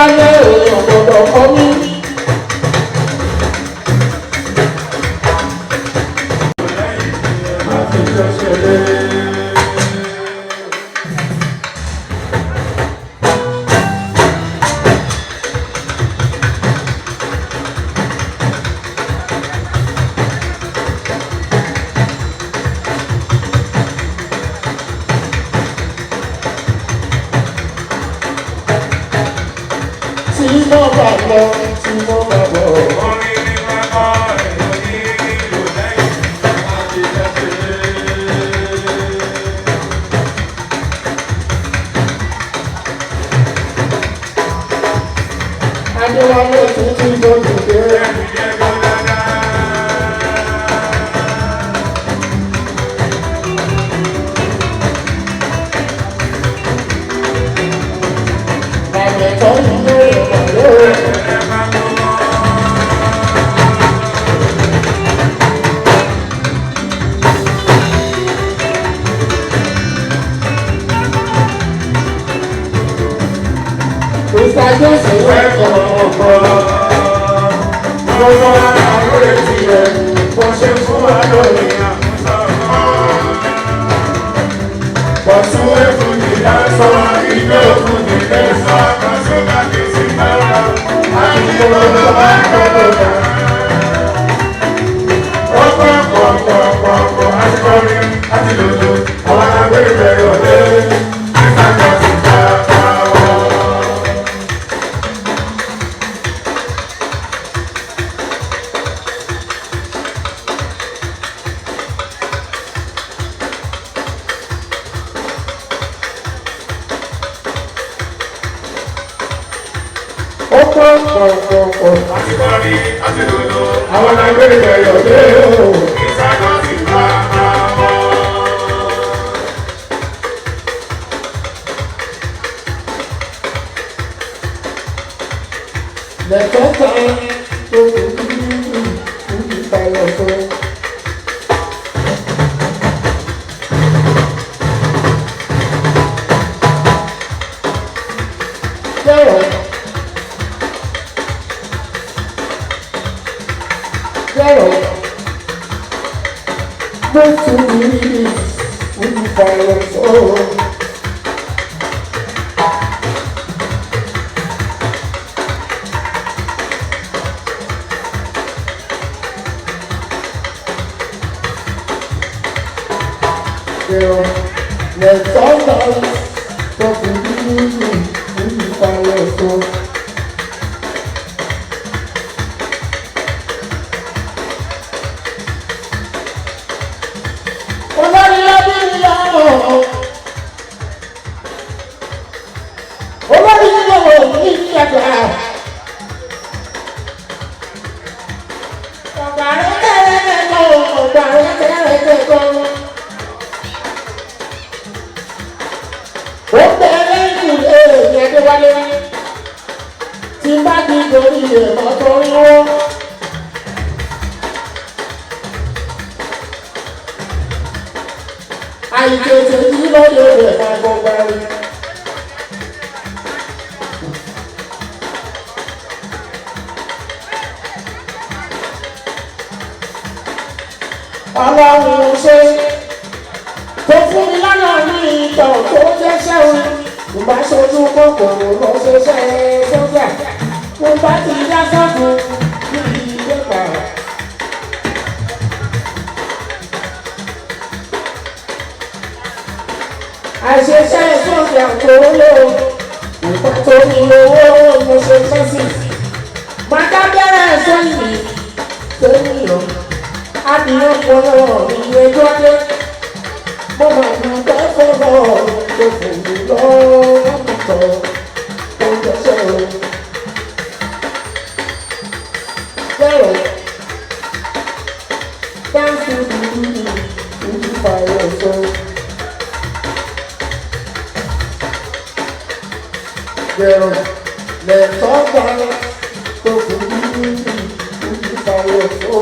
Adéwálé èèyàn gbọ́dọ̀ kọ́ mi. Adéwálé tuntun lójú dé. Àgbẹ̀tọ́ ilé ìwọ̀lẹ́. Ìsàjọsìn wẹ́kọ̀ ọ̀pọ̀ gbogbo àwọn ètì rẹ̀ kò ṣe fún wa lórí pọ̀tún ẹ̀fún ní lásán ilé òkun ní lẹ́sàn kọ́sọ́gbà kì í sí mẹ́wàá àti gbogbo bá gbogbo dà. Ó pọ̀ àti kọrin àti lòdò àwọn agbèrè ọ̀lẹ́ ìsàjọsìn bá pa wọ́n. Àti kọ́ni àti lòlò àwọn agbèrè ọ̀lẹ́ o. Ìsàjọsìn bá pa wọ́n. Lẹ́kọ̀ọ́ta tó kù ní ìbáyọ̀ tó. Go to me, ìbáyọ̀ tó. Let's all dance, talk to me, ìbáyọ̀ tó. Ó bẹ̀rẹ̀ ìkùlé Adéwálé tí bá di torí ẹ̀mọ́ tó rí wọ́n. Àìtètè yí lóye rẹ̀ máa gbọ́gbà rí. Ọlọ́run ṣe tó fún mi lọ́nà ní ìtàn tó jẹ́ sẹ́wọ̀n. Mo bá ṣojú kòkòrò lọ ṣiṣẹ́ sójà. Mo bá ti dá sọ́ọ̀bù ní ilé pa. Àṣeṣe sójà tó lò nípa tó ní owó mo ṣe mẹ́sì. Màdá bẹ̀rẹ̀ sẹ́yìn tó nílò. Adìyẹ pọ̀lọ́ iye tó dé. Mo máa ń bẹ́ fọ́lọ́ tó fò mí lọ́wọ́ tó jẹ́sẹ̀ o. Bẹ́ẹ̀ dáńsì ní ìfàyọ̀ sọ. Bẹ́ẹ̀ lẹ́tọ́ gbà tó fò mí ìfàyọ̀ sọ.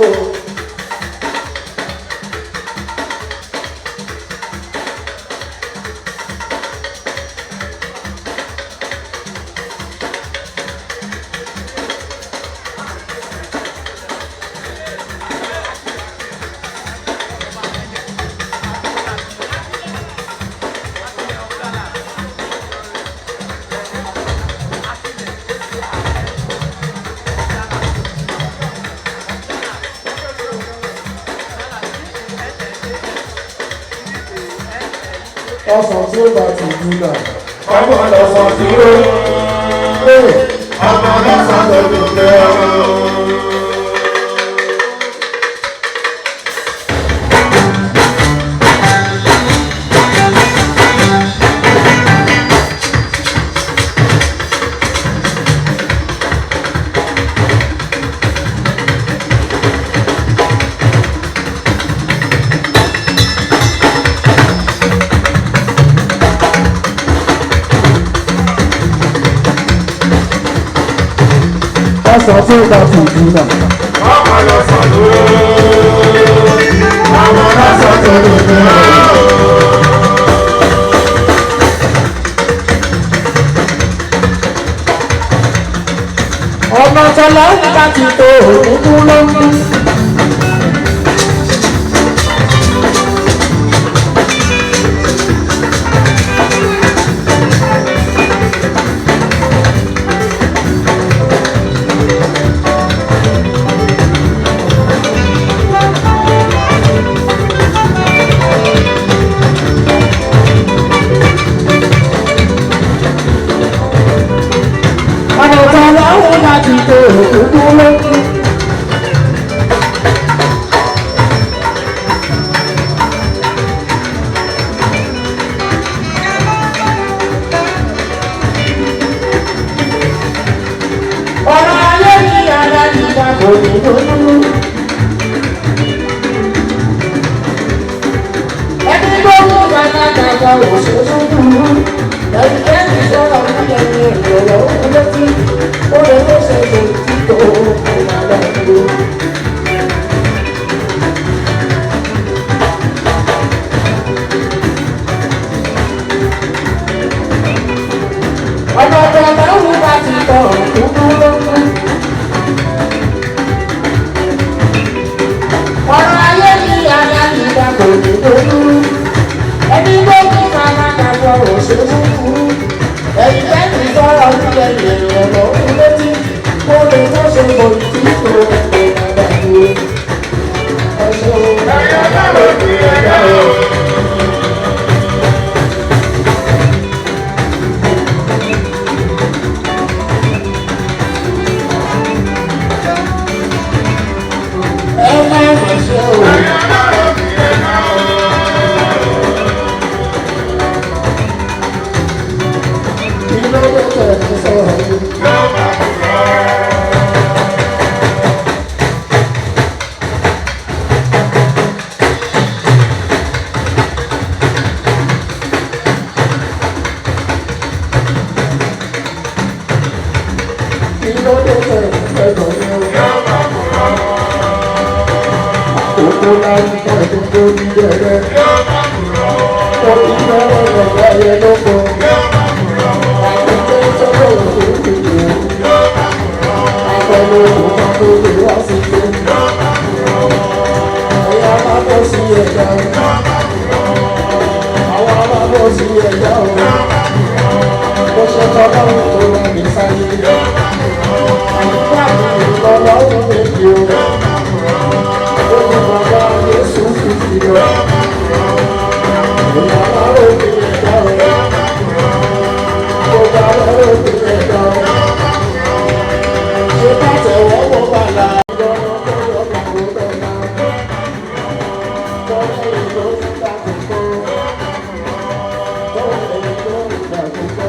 ọsàn tí ó bá ti dùn náà. ọmọ lọ́sàn tí ó ọmọ lọ́sàn tó dùn lẹ́yìn. ọsàn tí ó bá ti dùn náà. ọmọ lọ́sàn tó ọmọ lọ́sàn tó dùn lẹ́yìn. ọmọ tọ́lá ń bá ti tó òkú lóyún. ọmọ tọ́lá ń bá ti tó òkú lóyún. ọ̀rọ̀ ayé ní ara ìgbà kò ní lóyún. ẹni tó mú gbàgbàgbà òṣèlú dúró. ẹnikẹ́ni sọ̀rọ̀ nílẹ̀ ní ìrọ̀lọ́ létí. ó lè ló ṣe lè títò ìlànà ìlú. ọmọ tó máa ń bá ti tọ̀ kúkú lókun. ọ̀rọ̀ ayé ní ara ìgbà kò ní lóyún. ẹni gbógun kàkàkọ̀ òṣèlú kúrú. ẹnikẹ́ni sọ̀rọ̀ nílẹ̀ ìrọ̀lọ́ létí. ó lè tó ṣe lè títò ìlànà ìlú. ẹ̀yà lọ́rọ̀ ní ẹ̀yà o. ẹ má mà ṣe o. ẹ̀yà lọ́rọ̀ ní ẹ̀yà o. iná ló tẹ̀ ẹ́ sọ̀rọ̀ yìí. yóò máa kú lọ. iná ló tẹ̀ ẹ́ sọ̀rọ̀ yìí. yóò máa kú lọ. òkú náà ń bá gbogbo níbẹ̀rẹ̀. yóò máa kú lọ. ó ti fẹ́ràn ọ̀gá yẹn lọ́kọ̀. yóò máa kú lọ. àwọn tó ń sọ̀rọ̀ òkú kìlọ̀. yóò máa kú lọ. àpẹẹrẹ òkú kan tó lè wá sí ilé. yóò máa kú lọ. ẹ̀yà máa bọ́ sí ẹ̀dá o. yóò máa kú lọ. àwọn máa bọ́ sí ẹ̀dá o. bó ṣe tọ́lá òun tó wà ní sáyé. àyíká mi ìlọ́lá òun méjì o. ó ní bàbá Jésù fìfì lọ. ìyàrá òkè ẹ̀dá o. ó bá lọ́rọ̀ òkè ẹ̀dá o. ṣé ká tẹ̀wọ́ wọ bàlá. ìjọba tó yọ kàwé bẹ́ẹ̀ náà. tọ́lá ìlú ń ta kókó. tọ́lá ìlú ń ta kókó.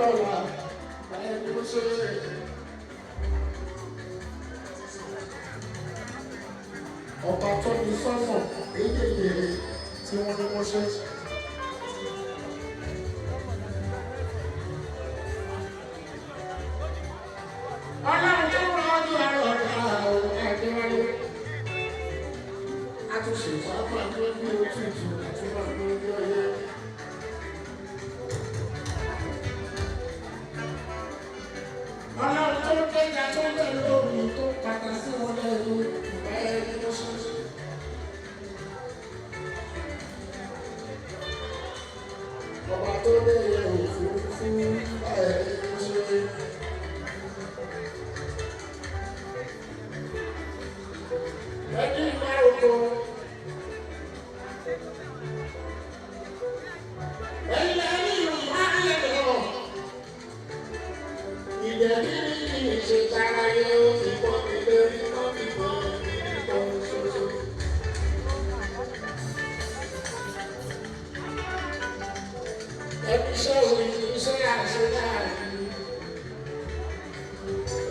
lọ́la ẹni ó ṣe. Ọba tó ní sọ́nà èyíkéyìí tí wọ́n ní wọ́n ṣe. Ọlọ́run tó rọ ọdún àrọ̀ ọ̀gá àwọn àdéhùn. A tún ṣe ìfọwọ́pọ̀ àgbẹ̀ bí òtútù àti wọn ní orí ọyẹ. Ọlọ́run tó gbéga tó bẹ̀rù lórí tó pàtà sí wọn lẹ́nu ìgbà ẹni ló ṣe. Ọba tó bẹ̀rẹ̀ òfurufú ìgbà ẹni ló ṣe. Ẹni ìgbà oko. Ẹni ìlú máa ń yẹ̀ lọ. Ìdẹ̀rí ní ìṣe tara yóò fi bọ́ mi lórí mọ́ mi bọ́ mi bọ́ ṣoṣo. Ẹbí iṣẹ́ òní iṣẹ́ àṣẹ láàrin.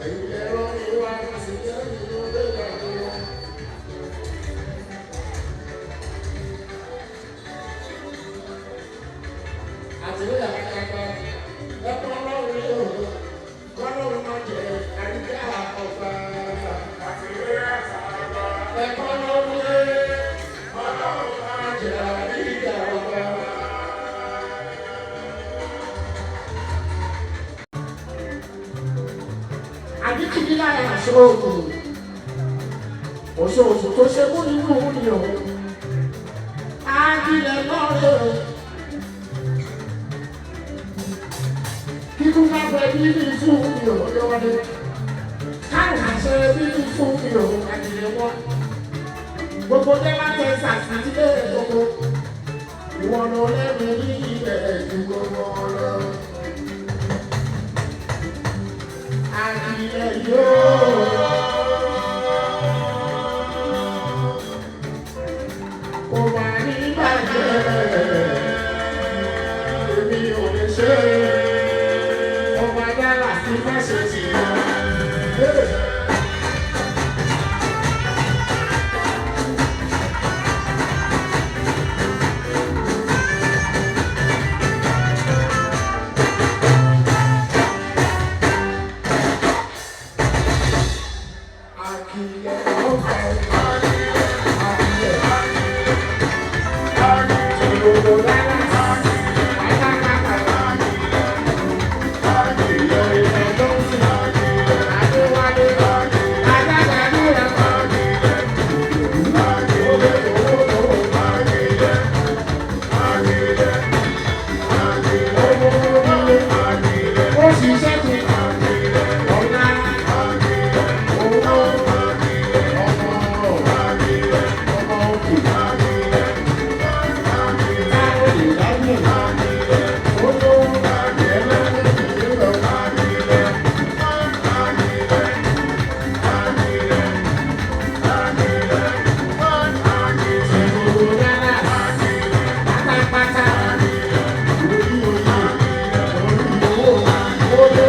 Ẹ̀yin ẹ̀rọ mi wá sí jẹ́ nínú bẹ́ẹ̀ lọ. Àtìlẹ́yìn àkàkà ẹ̀kọ́ ọlọ́run yóò lọ. Ọlọ́run máa jẹ àríkà ọba. Àtìlẹ́yìn àkàkà ẹ̀kọ́ ọlọ́run máa jẹ àríkà ọba. Àdìkìdí lára àṣọ òògùn. Òṣòṣò tó ṣe mú nínú ni òun. Àdìlẹ̀ náà lè. Kíkú bá bẹ bíbí fún mi ò lọ́wọ́dé. Káwọn àṣẹ bíbí fún mi ò àdìlẹ̀ wọn. Gbogbo dẹ́lá tẹ sàtìlẹ́ gbogbo. Ìwọ ló lẹ́nu ní ilẹ̀ ju gbogbo lọ. Àdìlẹ̀ yóò. Kò wà ní bàjẹ́. Èmi ò lè ṣe é. Ọba dára sí fẹ́ṣẹ̀ sí i. Oh,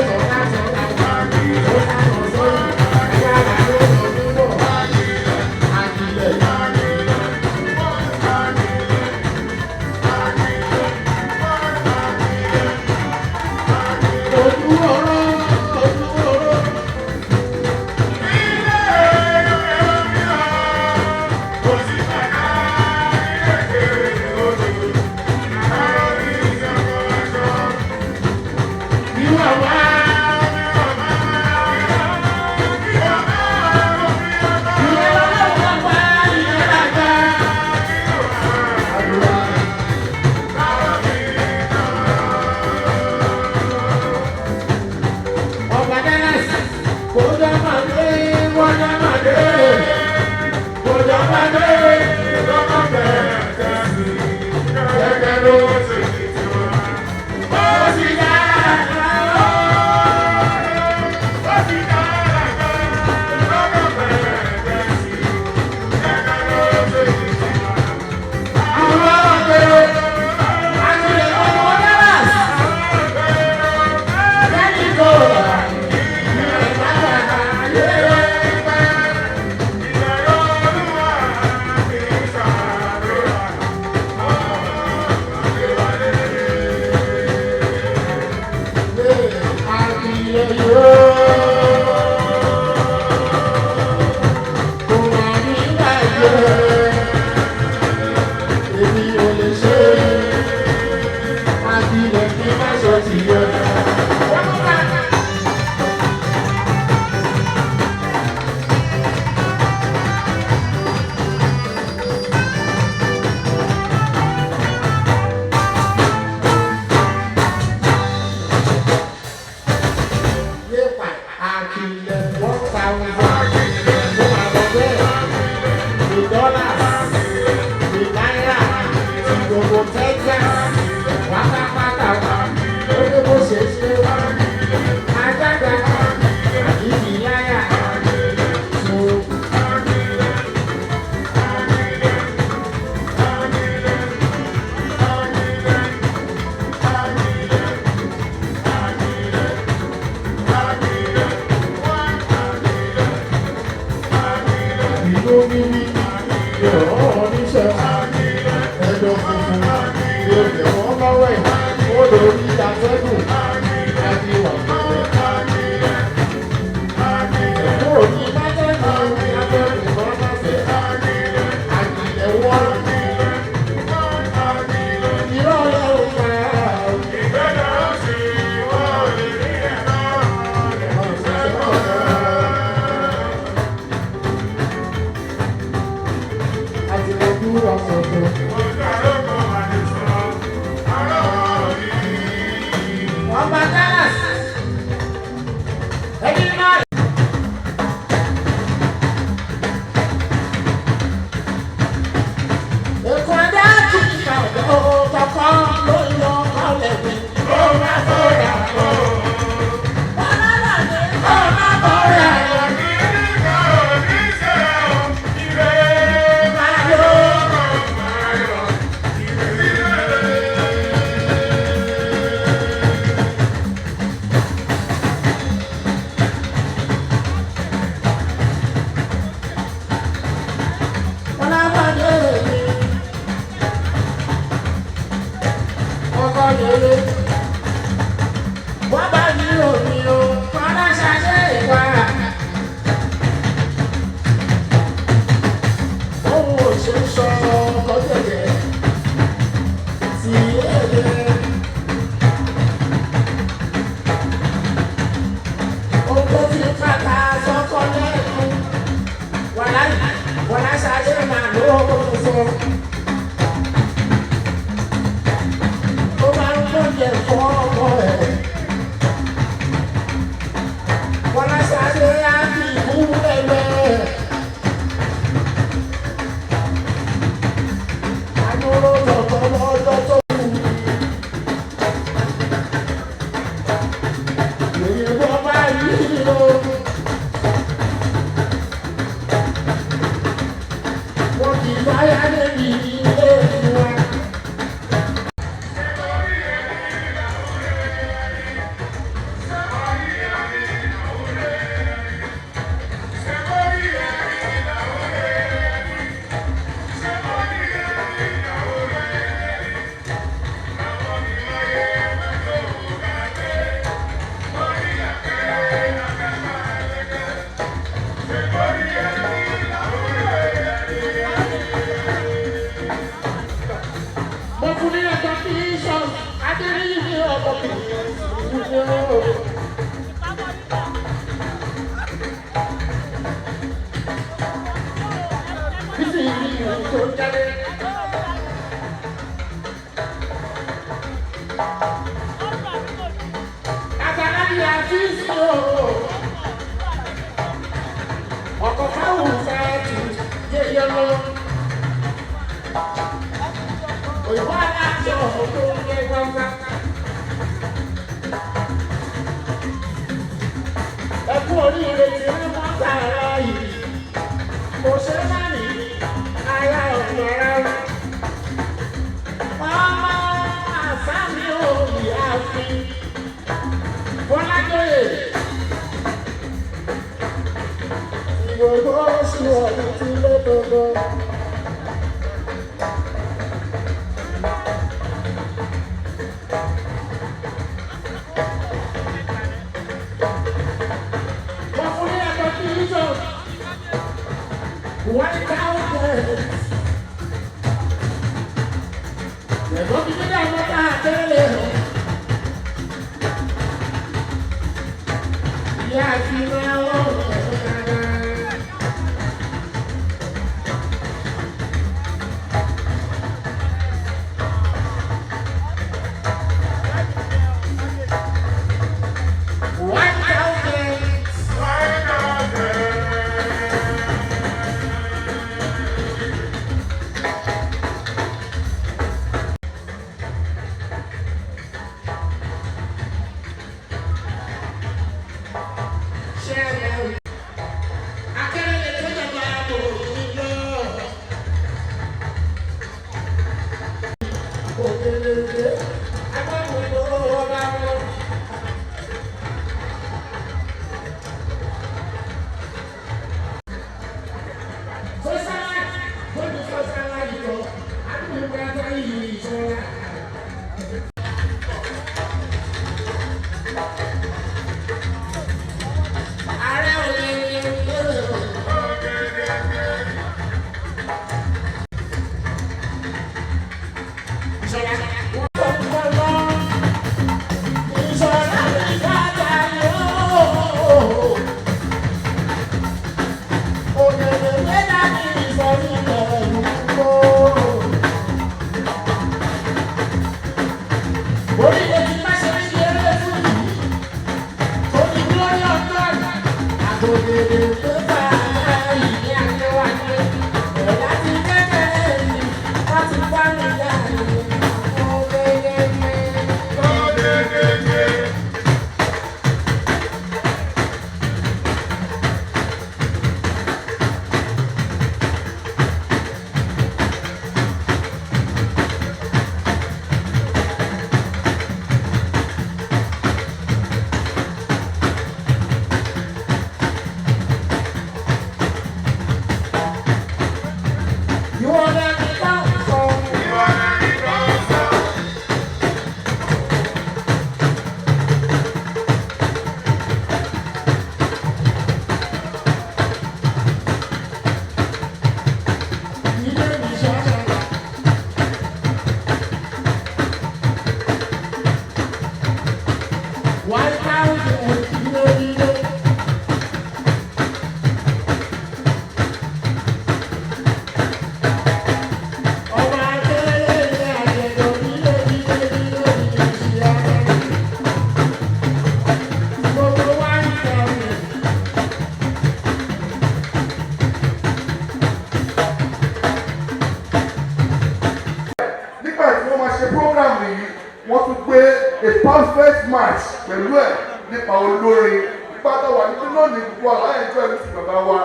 perfect match pẹ̀lú ẹ̀ nípa olórin pátá wà nínú lónìí gbogbo àlàyé ìjọ ẹ̀mí ti bàbá wa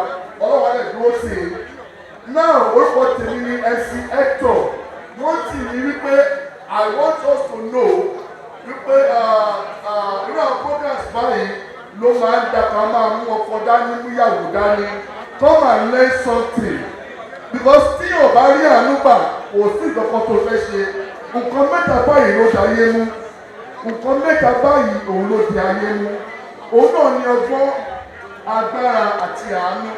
ọlọ́wà lẹ̀ dúró sí i. Náà orúkọ tèmi ni MC Hector wọ́n ti ní wípé I want us to know wípé irú àwọn programs báyìí ló máa ń dàgbà máa mú ọkọ dání múyàwó dání come and learn something because tí o bá rí àánú gbà kò sí ìdọ́kọ̀ tó fẹ́ ṣe nǹkan mẹ́ta báyìí ló dayé mú nǹkan mẹ́ta báyìí òun ló di ayé mú òun náà ní ọgbọ́n agbára àti àánú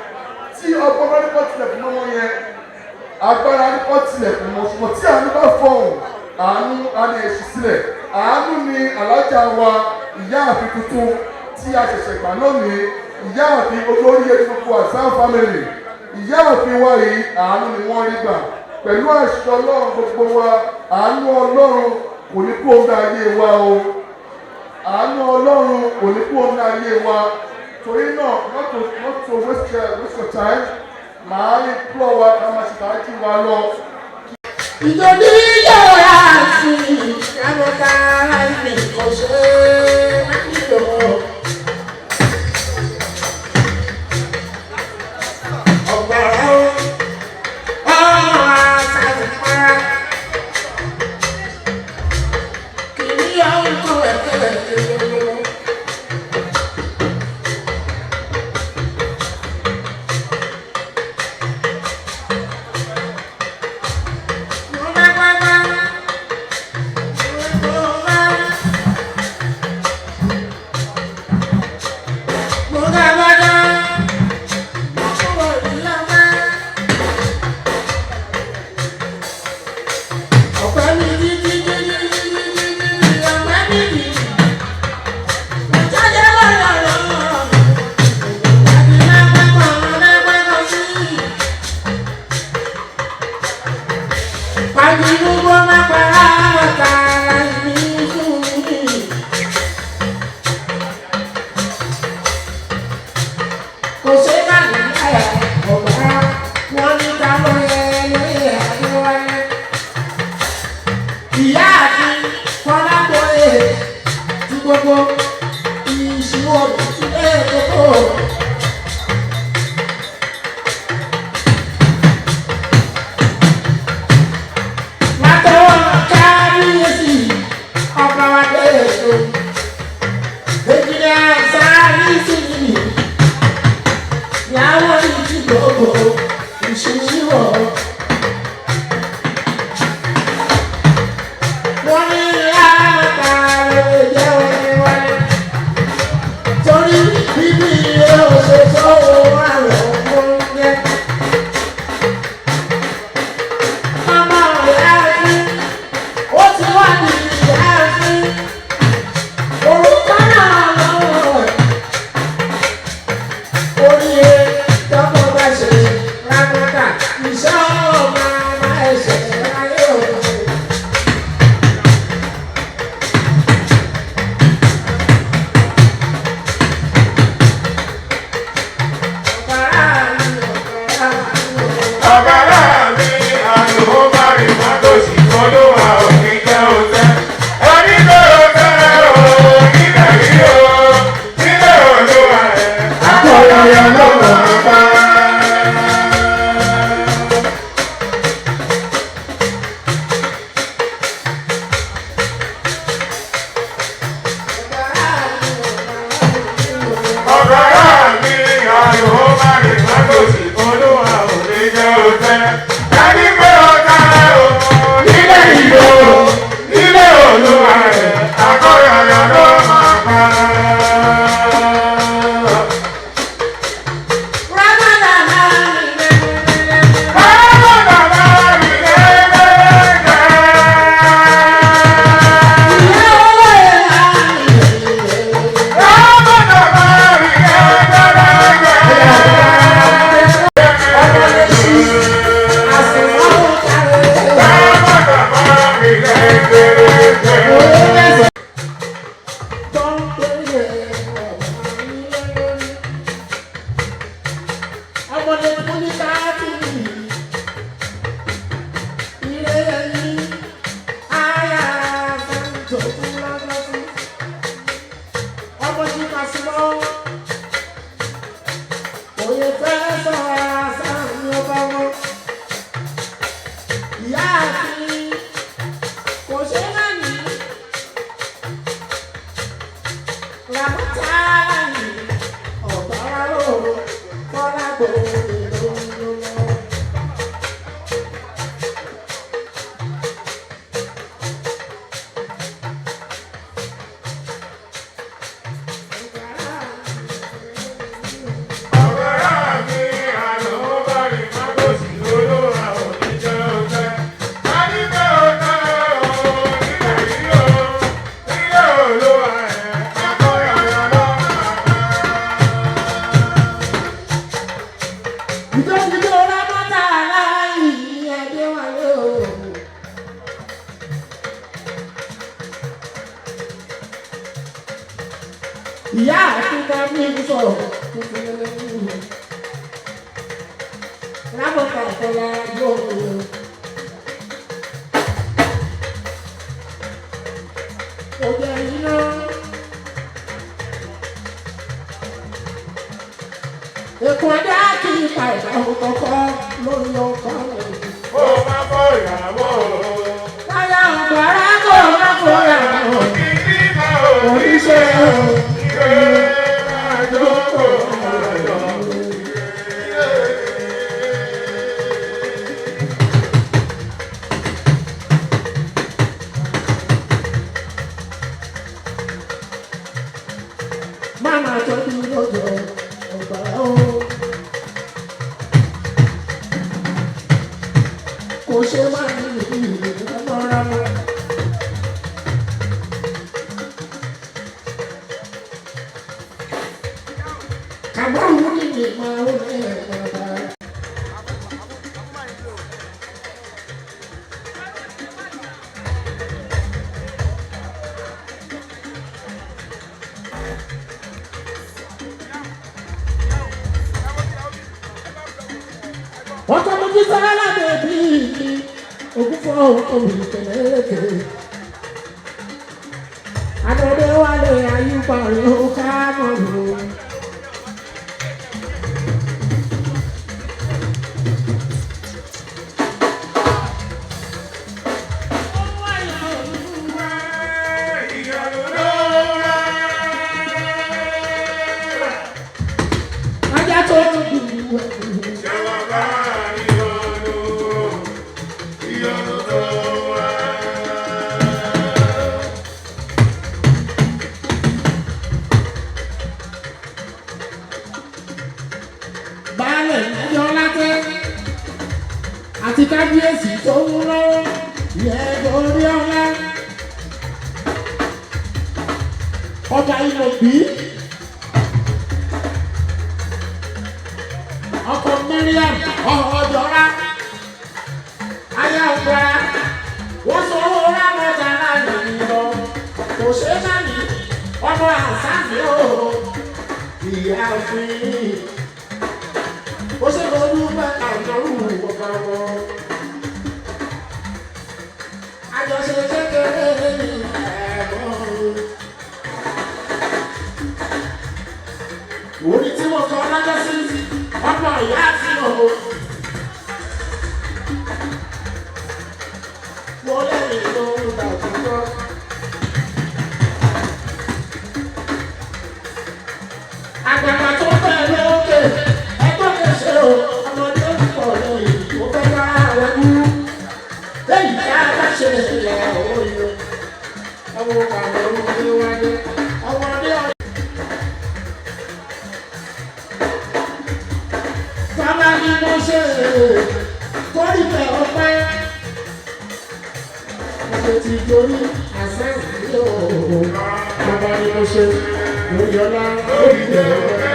tí ọgbọ́n bá ní kọ́ tilẹ̀kùn mọ́ wọn yẹn agbára ní kọ́ tilẹ̀kùn mọ́ ṣùgbọ́n tí àánú bá fọ̀hún àánú á lè ṣí sílẹ̀ àánú ni alájà wa ìyá àfi tuntun tí a ṣẹ̀ṣẹ̀ gbà lónìí ìyá àfi olórí gbogbo Hassan family ìyá àfi wa yìí àánú ni wọ́n rí gbà pẹ̀lú àṣẹ ọlọ́run gbogbo wa àánú ọlọ́run kò ní kó ń ayé wa o àánú ọlọ́run kò ní kó ń ayé wa torí náà not to waste your time màá rí púrọ̀ wa ká máa ṣe tàájú wa lọ. ìjọba yóò rà sí ìyàmọ̀ta láti ọ̀ṣẹ́ nílò. ìṣíwọ́ ẹ̀ẹ́dọ́gbọ̀. Látọwọ́ kábíyèsí ọba wa lẹ́ẹ̀dọ́. Èjìlẹ̀ sáyé sí ni ìyàwó ìdìbò ìṣíwọ́. Wọ́n ní àgbà rẹ̀ jẹ́ wẹ́wẹ́. Torí bíbí yóò ṣe sọ́wọ́ àrẹ̀ oúnjẹ. Màmá rẹ̀ rí, ó ti wà ní ìyá rí. Orúkọ náà lọ́wọ́ rẹ̀. Orí ẹ̀ tọ́kọ bá ṣe rákọ́tà, ìṣọ́ máa ẹ̀ṣẹ̀ láyé òun. Ìyá àti tàbí sọ̀rọ̀ tuntun lẹ́yìn. Lábọ̀tà ìfọ̀lá yóò wò. Òjò iná. Èkó ẹ̀dá kì í pa ìdáhùn kọ̀ọ̀kan lórí ọkọ̀ rẹ̀. Ó máa fọ́ ìyàwó. Táyà ọ̀gbọ̀nrán kò má fọ́ ìyàwó. Oríṣẹ́ o. Mama told me no go, kò ṣe máa ń rí ọmọra mọ́. Kàbáwò ní ìgbà òun ẹ̀ bàbá. Wọ́n tó mú jíjẹ́ alábẹ́ bí ògùn fún òun ìtẹ̀lẹ́ lẹ́kẹ̀ẹ́. Àdọ̀dẹ́ wà pé ayúbọ̀ rẹ̀ ó ká mọ̀ lò. Ajá tó ń dùn. Àti kábíyèsí tó ń lọ́wọ́ yẹn lórí ọlá ọba Ìlọ̀bí ọkọ Mariam ọ̀ọ́dọ́ra ayé ọ̀gbà wọ́n sọ owó rámọ́jà láàyè lọ kò ṣe é sàmì ọmọ àṣàmì ó ìyá òfin ó ṣe kó dúpẹ́ àjọrú ọ̀gá wọn. Àjọṣe kékeré ní ẹ̀gbọ́n. Orí tí mo kọ́ lọ́jọ́ sí ọmọ ìyá àti ọ̀hún. Wọ́n lẹ́yìn ló ń dàgbọ́. Àgbàgbà tó fẹ́ lókè. Ọmọdé ń pọ̀ lẹ́yìn ó fẹ́ bá àwọn kú lẹ́yìn tí a bá ṣe ìṣẹ̀lẹ̀ òye ọmọ bàbá òye wáyé ọmọdé ọ̀dọ́. Bàbá ni mo ṣe kórìfẹ́ ọpẹ́ mo ti torí àṣẹ ìdílé òòrùn. Bàbá ni mo ṣe lórí ọlá kórìfẹ́ ọpẹ́.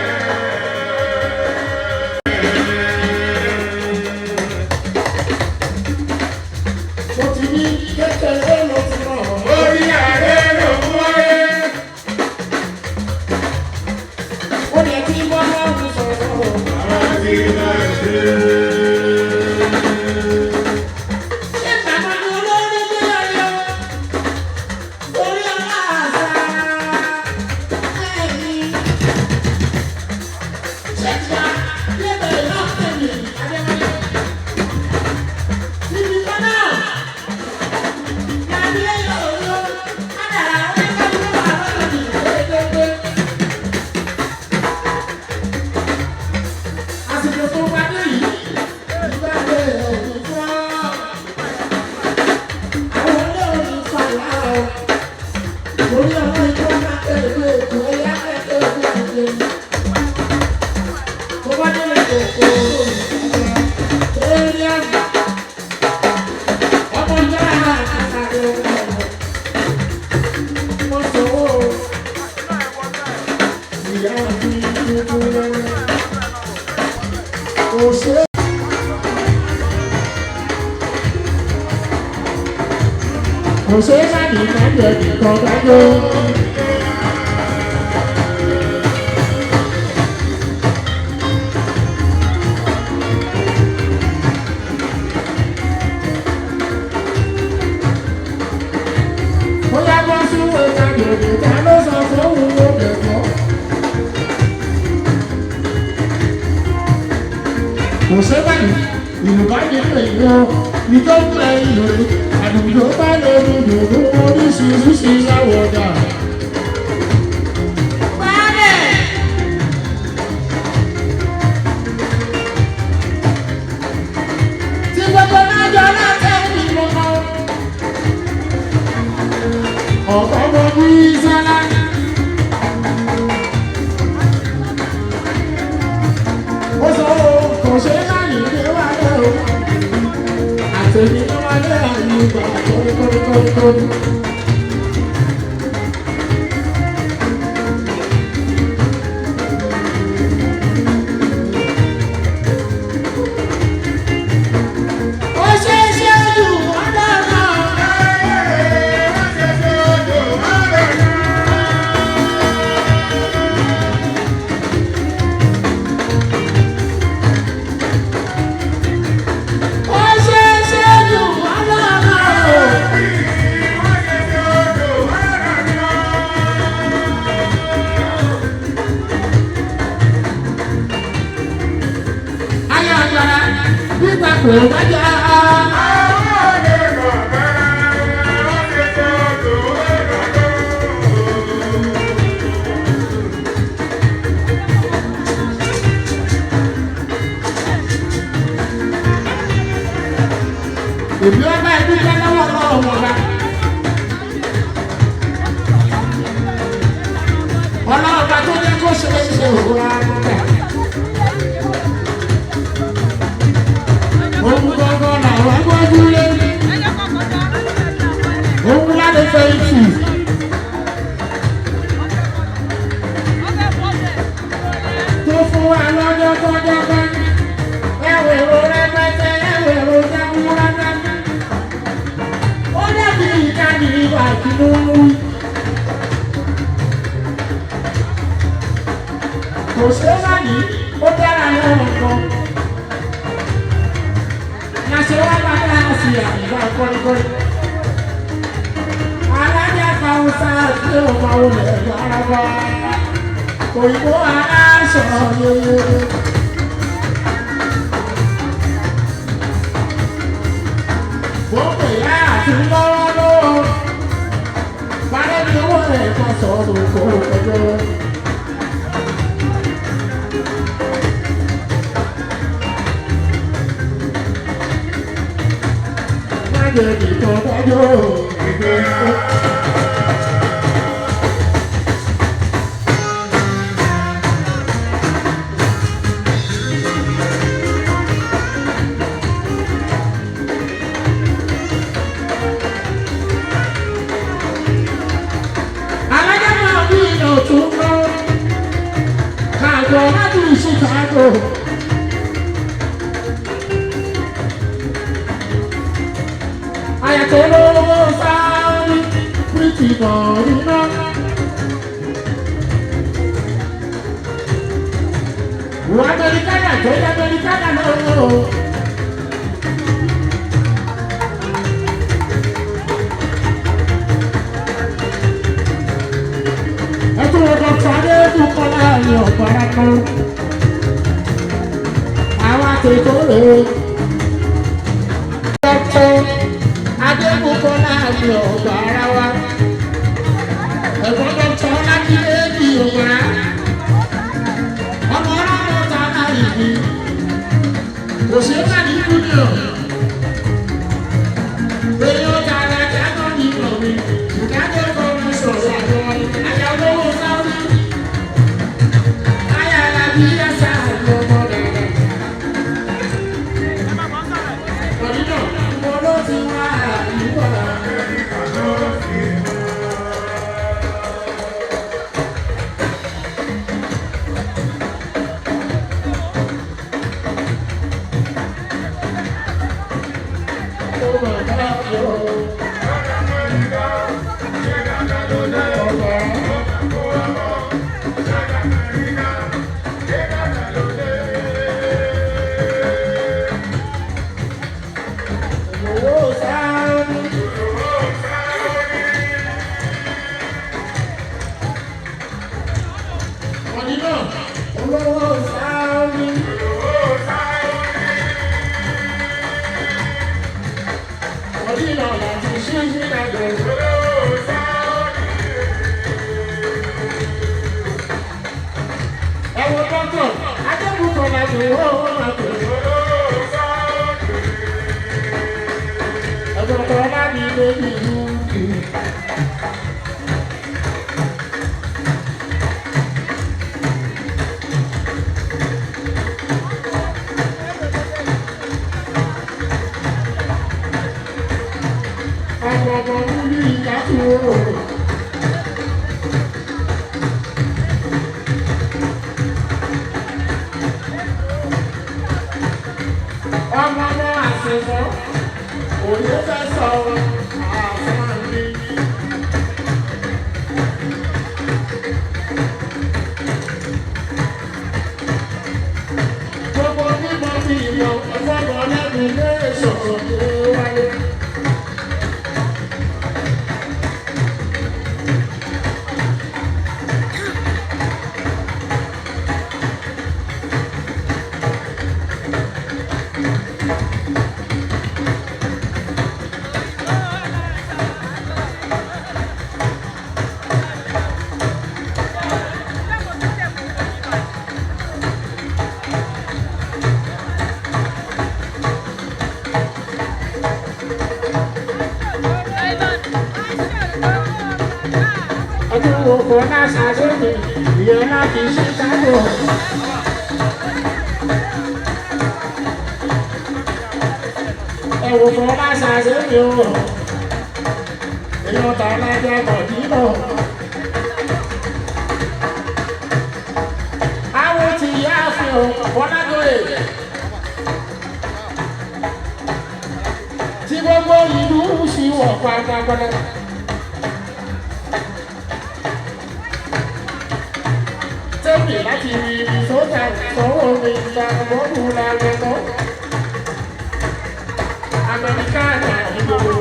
Jose Mani Mande di Kodayo. Oya bọ́ sí wẹ̀ta yòókè ta ló sọ fún òun ló dẹ̀kọ́. Jose Mani ìlú bá yẹ pé yọ ìtọ́jú ẹ̀ ìlú àdùnnú bá lè dùdù oríṣiríṣi àwọ̀dà. Tí gbogbo náà jọ láti ẹni mọ́. Ọ̀pọ̀ mọ ní sálá. Ó sọ kò ṣe é láyé ní wálé o. Àtẹ̀mí ló wálé àyùbá kọ́ríkọ́ríkọ́rí. pè é mẹ́jà. Èmi ọba ẹbí jẹ́ lọ́wọ́ lọ́wọ́ wọn la. Ọlọ́ọ̀ba tó jẹ́ kó ṣe é ṣe òwúrọ̀ àgbẹ̀. Ohun gbọ́ngàn làwọn gbọ́dún lé. Ohun láti fẹ́ ìtì. Tó fún wa lọ́jọ́ tọ́jọ́ kan. Ẹ̀wẹ̀rọ rẹpẹtẹ, ẹ̀wẹ̀rọ jágúnrágá. Ó dàbí ìkànnì ìwà ìkìlúwú. Kò ṣe é ní ó dára lọ́wọ́ kan. Nàṣẹ wá bàtà sí àgbà kọ́ríkọ́rí. Alájà Fáwùsà tí ó máa wọlé gbáragbá. Òyìnbó aláṣọ yeye. Wọ́n pè yá àti lọ́wọ́ lọ́wọ́. Bàrẹ́ ni owó rẹ̀ kan sọ̀rọ̀ kó kọjọ́. Májèlé tó dájọ́ ìgbéyàwó. Chicago. Ayatollah Saudi, pretty body now. Americana, joy Americana no. Eto ọdọ tade tu kọla ni ọgbara kan. Àwa tètò rè é. Dọ́kítọ̀ Adébùkọ́lá ni ọgbara wa. Ẹ̀gbọ́n dọ́kítọ̀ Lákìlé ni ọgbara. Ọmọ ọlọ́run ta láyé ni. Kò ṣe é bá ní dúdú. Èyí ó ta ara jágọ́ ní ìrọ̀lẹ́. Ìdájọ́ kan ló sọ̀rọ̀ àwọn ayáwó sáwọ́dí. Ayára bí ẹ̀sà ló mọ̀ dáadáa. Ọ̀dínà mo ló ti wá àyíkọ́. ṣàṣeyẹ ìyẹn láti Chicago. Ẹ̀wò kan bá ṣàṣeyẹ o èèyàn tà lájà kọ̀dínà. Àwọn ti yá àfihàn Bọ́lágòyè tí gbogbo ìlú sì wọ̀ pátápátá. Tẹ́lẹ̀ láti rí sójà sọ́wọ́ mi ìlànà bọ́ọ̀lù làgbẹ̀mọ́. Amẹ́ríkà náà ìgbòho.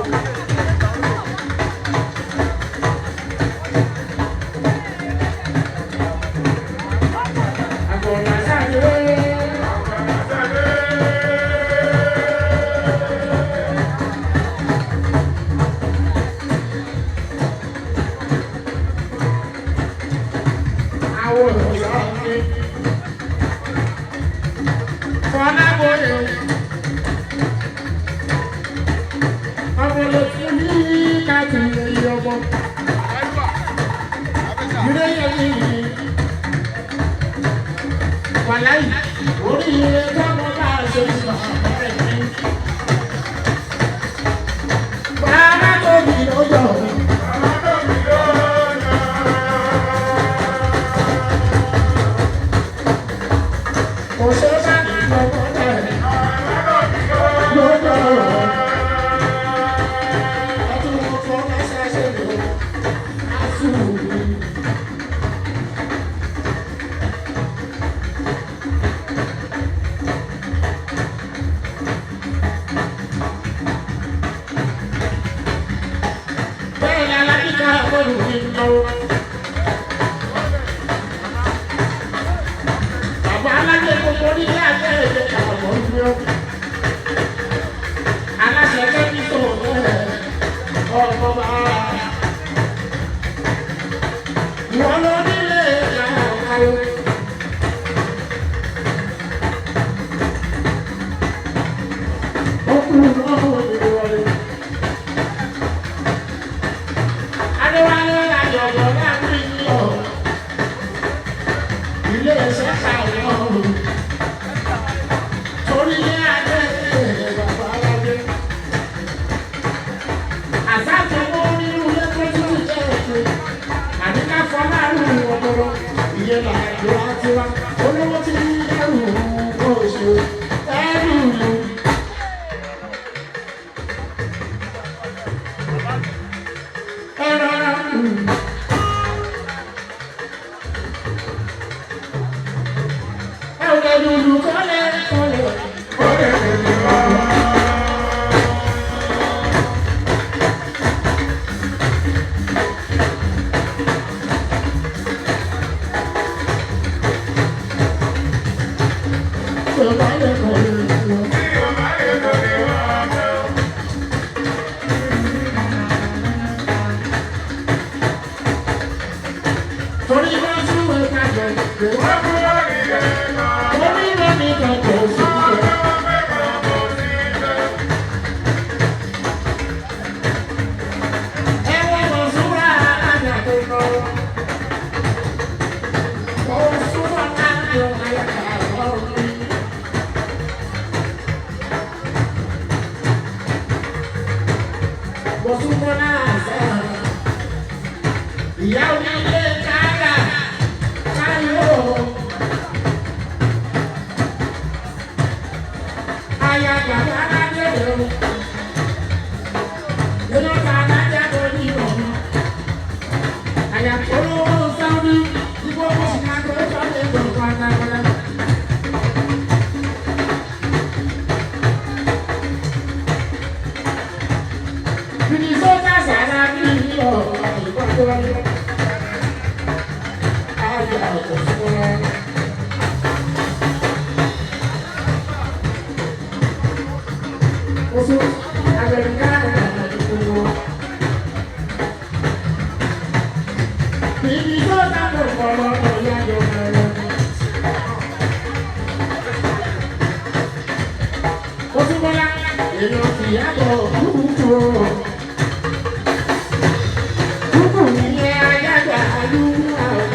Kúkú ni ayájà lúwà.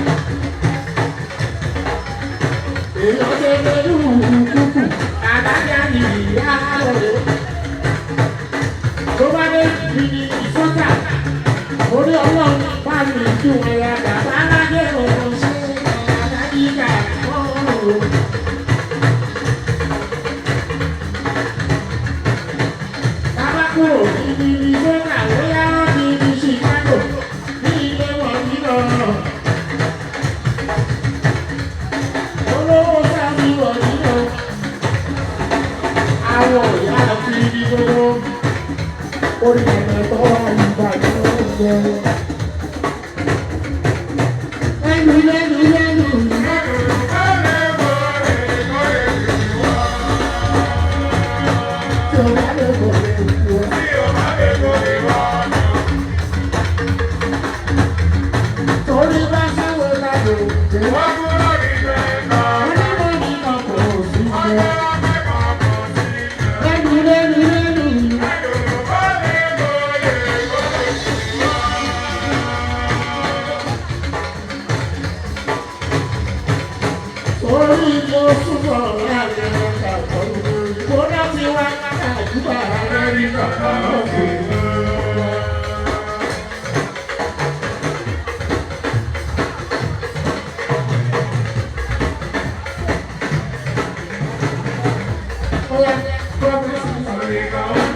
èèyàn ṣe pẹ̀lú kúkú àdájá ni ìyá rẹ̀. tó bá dé ìdí ìsọ́tà orí ọlọ́run bá mi ju ẹ̀yà bàbá aládé òun ṣe àdájíjà ọ̀hún. bàbá kúrò níbi ìsọ́tà bóyá wọ́n ti di Chicago ní ilé wọn nílò. olówó sábì wọ̀ nílò. àwọn ìyá fi di gbogbo. Orí ẹ̀mẹ̀ tó wà nígbà tó ń jẹ. Lẹ́nu lẹ́nu lẹ́nu. Tí o bá lè kó lè kú ọ. Torí bá sáwọ́ lábẹ́ òkè. Onímọ̀ nìkan kò sí jẹ. Lẹ́nu lẹ́nu lẹ́nu. Orí mo súnmọ́ láàrin ọ̀gá ọ̀gbọ̀n mo láti wá àdúrà Amẹ́ríkà ọ̀gbọ̀n. Oya, promise me.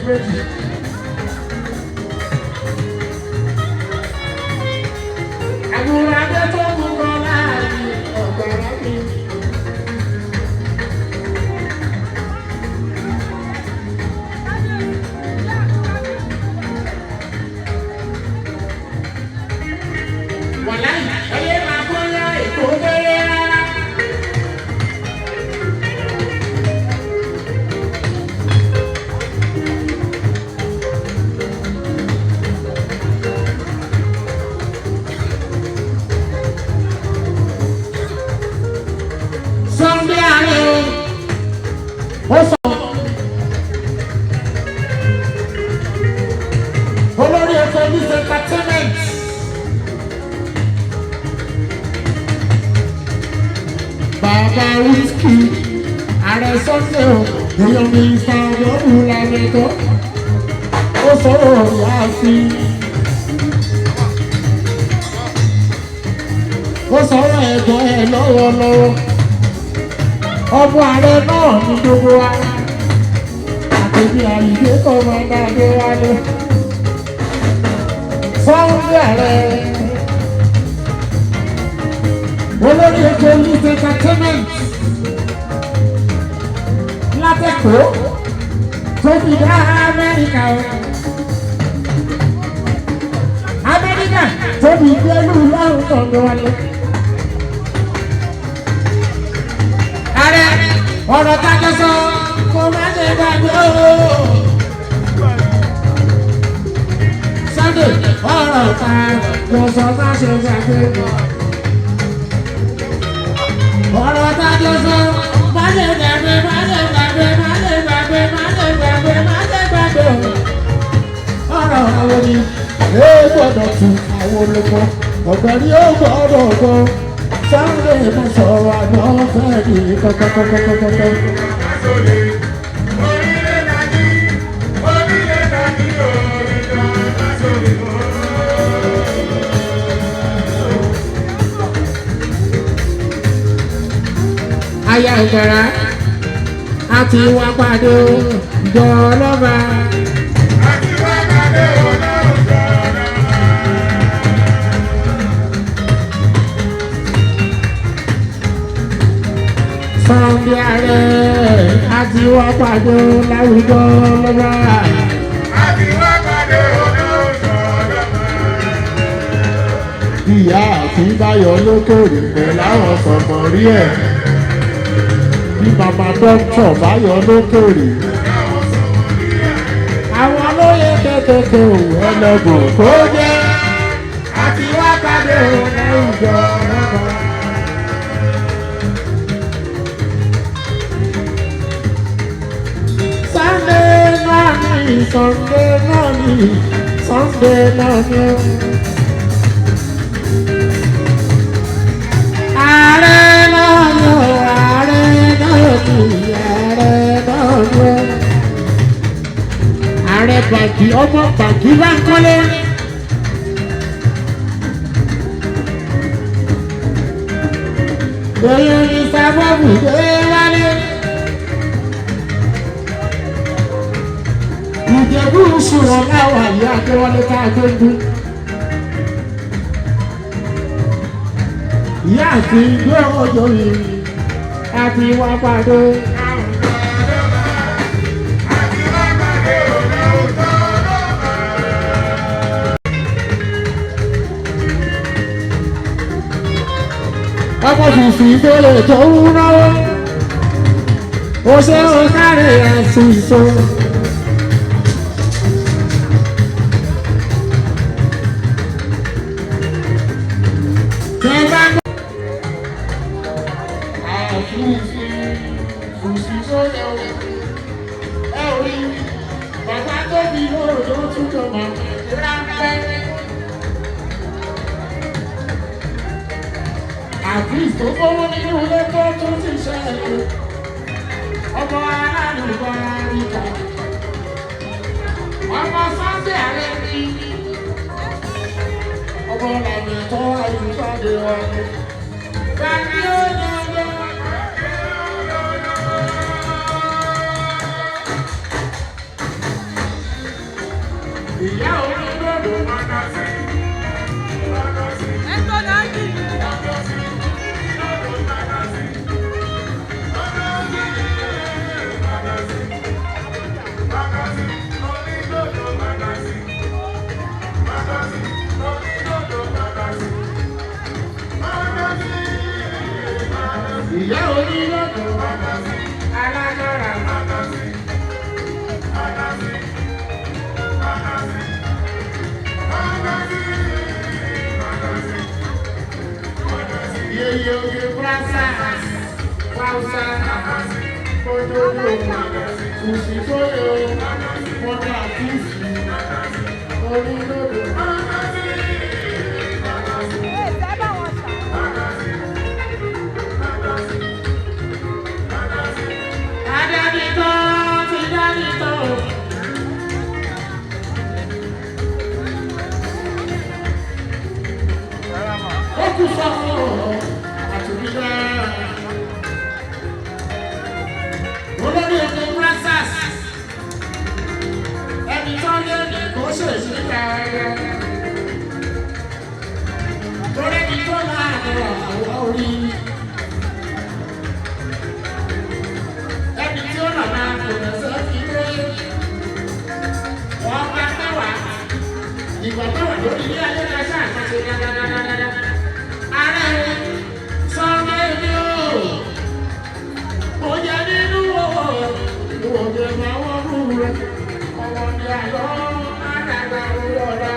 méjì. Àbúrò adé tó mú kọ́ láàrin ọ̀gbẹ̀rẹ̀ mi. Wàláyé ẹyẹ máa bóyá èkó kéré rárá. Sunday àárẹ̀ ó sọ olórí ẹ̀fọ́ ní entertainment. Bàbá wíṣkì ààrẹ Sunday o èèyàn mi ìsàlọ́ọ̀bù làmẹ́tọ́ ó sọ̀rọ̀ ìyá sí ó sọ̀rọ̀ ẹ̀gbọ́n ẹ̀ lọ́wọ́lọ́wọ́ ọmọ ààrẹ náà ní gbogbo wa àtẹ̀bí àyíké kọ́ máa dáadé wálé Sunday ààrẹ olórí ètò youth entertainment látẹ̀kọ́ tó fi dá Amẹ́ríkà o Amẹ́ríkà tó fi gbẹ́lú lọ́rùn tọ̀dọ̀ wálé. Ààrẹ ọ̀rọ̀ tájọ sọ kó má ṣe gbàgbé o. Sunday ọ̀rọ̀ tájọ sọ má ṣe gbàgbé o. Ọ̀rọ̀ tájọ sọ má ṣe gbàgbé má ṣe gbàgbé má ṣe gbàgbé má ṣe gbàgbé má ṣe gbàgbé o. Ọ̀rọ̀ àwọn ni èé gbọ́dọ̀ tún àwọn olùkọ́ ọ̀gbẹ́ni ó gbọ́dọ̀ gbọ́. Sunday mo sọ̀rọ̀ àná fẹ́ di kọ́kọ́kọ́kọ́kọ́. Aya ìgbàrá àti wá pàdé ìjọ ọlọ́ba. Sunday ààrẹ àti wá pàdé láwùjọ lọ́wọ́. Àti wá pàdé olóòjọ́ lọ́wọ́. Ìyá àti Báyọ̀ lókèrè pẹ̀lú àwọn sọ̀mọ̀ rí ẹ̀. Bí bàbá dọ́kítọ̀ Báyọ̀ lókèrè. Àwọn olóyè kékeré òwò ẹlẹ́gùn kó jẹ́. Àti wá pàdé láwùjọ lọ́wọ́. Sunday morning, Sunday morning. Ààrẹ lọ́yọ̀, ààrẹ lọ́yọ̀, ààrẹ lọ́yọ̀. Ààrẹ Bàgì ọmọ Bàgì bá ń kọ́lé. Èèyàn ní sábọ́ọ̀bù dé wálé. Ìjẹ̀bú ìṣòro láwà yìí Adéwálé ká gbégbé. Ìyá àti ìgbé ọjọ́ yìí àti wá pàdé. Ọmọ fìfì ìbéèrè tó ń náwó. Ó ṣe ó kárí ẹ̀sùn ìṣòro. Àbísí tó kówó nínú ilé tó tún ti ṣẹlẹ̀. Ọmọ aláàlúgbà ríta. Ọmọ Sunday ààrẹ ní. Ọmọ làmì tó àyíkáde wọlé. Bàbí ó lọ́lọ́. ìyá onílọ́dún alágbára. Yeye oge brasa wausa kododo usitoyo mọdà kùsù onílọ́dún. Ìgbà táwọn lórí ilé ayé ká ṣáà ṣe ṣe dáadáa. Ààrẹ sọ̀rọ̀ èmi o. Mo jẹ nínú owó. Mo jẹ máa rú rẹ̀. Ọmọ ni àlọ́ àdàgbà orí ọ̀dà.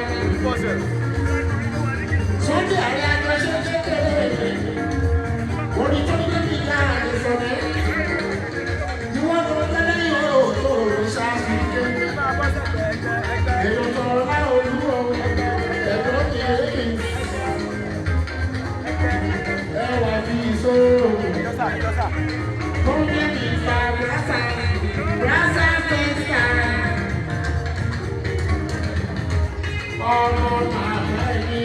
Sọ́jà àrẹ àjọṣe kékeré. Orí tó yẹ kí lára lè sọ mẹ́. Ìwọ́n tó tẹ́lẹ̀ yóò tó ṣáàbì ké. Èrò tọrọ láwọn olúwo. Ẹ̀rọ ni èyí. Ẹwà bí ìṣòro. Tó yẹ kí ìgbà brasa. Brasa fẹ́ta. Ọmọ màmá ẹni.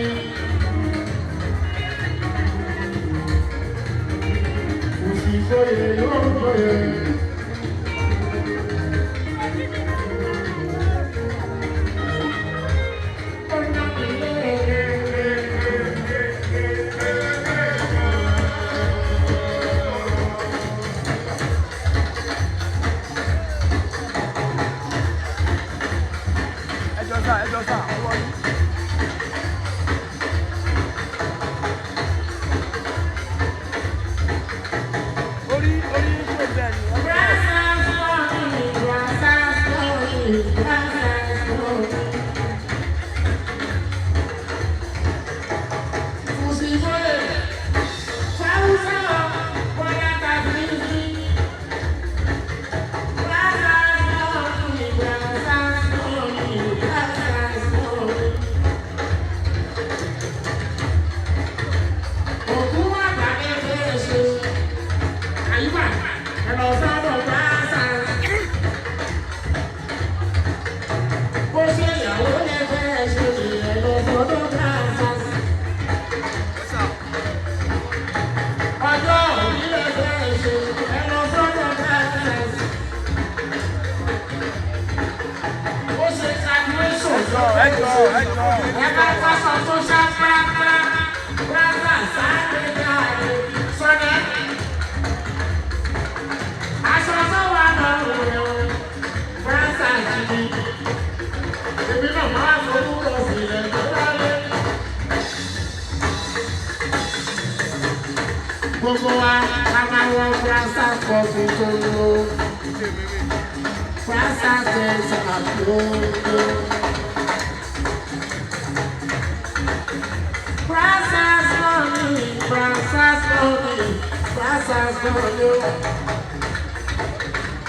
Òṣìṣẹ́ yóò gbọ́yẹ. Gbogbo wa a máa wọ brasa pọ̀ tuntun. Brasa tẹ̀sí àpòlò. Brasa sọ̀rọ̀ brasa sọ̀rọ̀ brasa sọ̀rọ̀.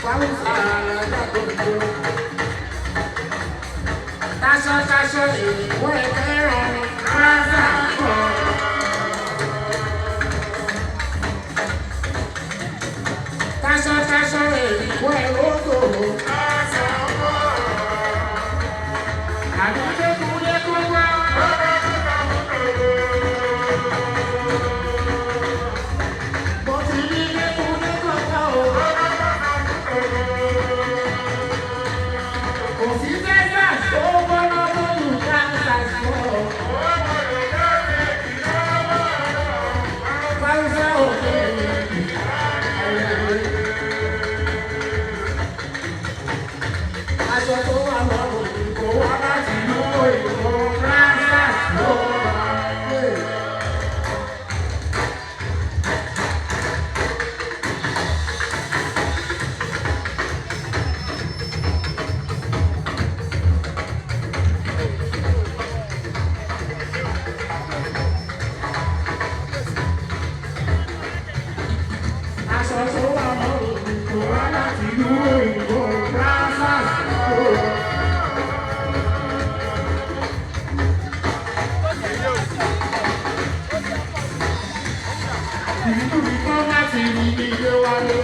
Fáwùsà àgbàdo. Taṣọ ìwé ẹ̀rọ brasa sọ̀rọ̀. Taṣọ ìwé ẹ̀rọ tó. Àdúgbò kúlẹ̀ kúlẹ̀. kan láti rí ilé wálé.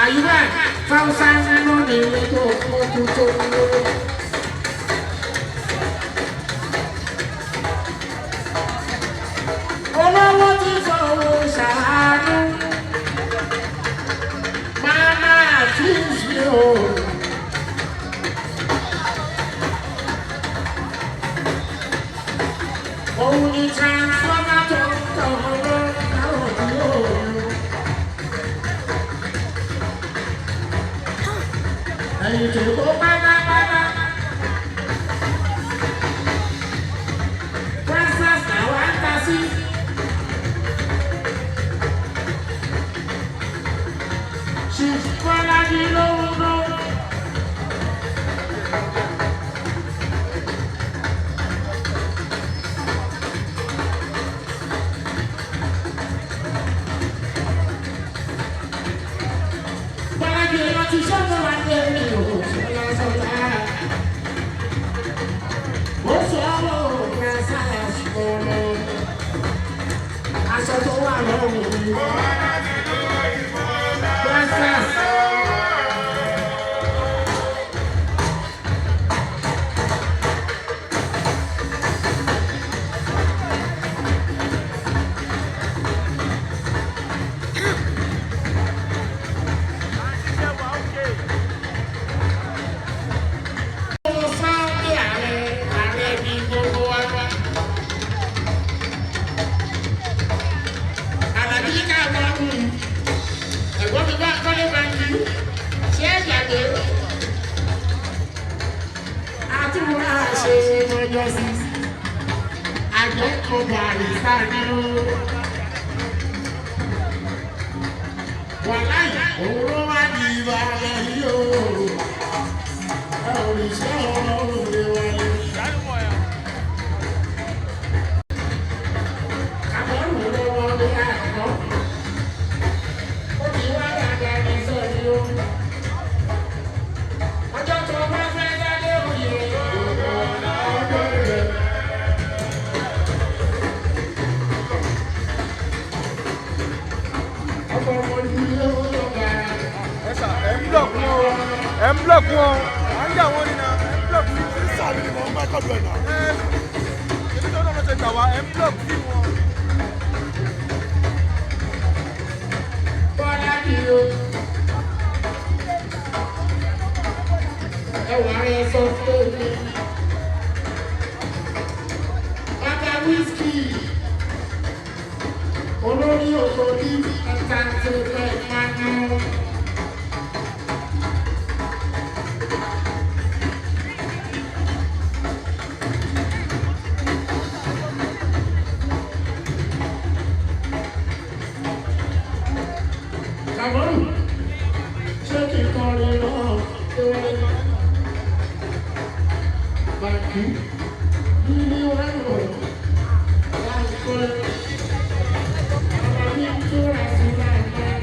Àyùbá fáwùsá nínú nílé tó kọjú tó lóró. Olówó ti fọwọ́ ṣàánú. Màmá àti ìṣe o. Òun ni transformer tó ń tọ̀ ọ́ láwọn ìlú. Ẹ̀yin tó kó pátápátá. Princess làwa ń ta sí. Ṣùgbọ́nlájí lóhùn náà. Bọ́lájí lọ ti ṣọ́ọ̀bù wa ní ẹ̀mí òṣèlú sọ́lá. Ó sọ ọ́ Princess lọ́nà. Aṣọ tó wà lọ́wọ́ mi. Princess. Wàláyé òun ló wá di ìbàdàn yìí o. Ẹ ò lè ṣe ọlọ́run lé wáyé. Àbọ̀rù lọ́wọ́ ní àná. Ó ti wá dáadáa ní sọ́ọ̀dí o. Ọjọ́ tó bá fẹ́ dálé òye. Ọjọ́ rẹ̀. Block wọn. À ń jà wọ́n ní na. Block ní sísà mi ni mo máa kọ́ bẹ̀rẹ̀ náà. Èmi tó lọ́nà ṣe gbà wá block ní wọn. Bọ́lá ni o. Ẹwà rẹ̀ sọ fún mi. Bàbá wíṣkì. Olórí òkò ní ẹ̀ka tó fẹ́ máa ń mú. Àbọ̀rù ṣé kí n kọrin náà ṣé wọlé? Bàkú ní wẹ́rù láìpẹ́ ọmọ mi túra sí láìpẹ́.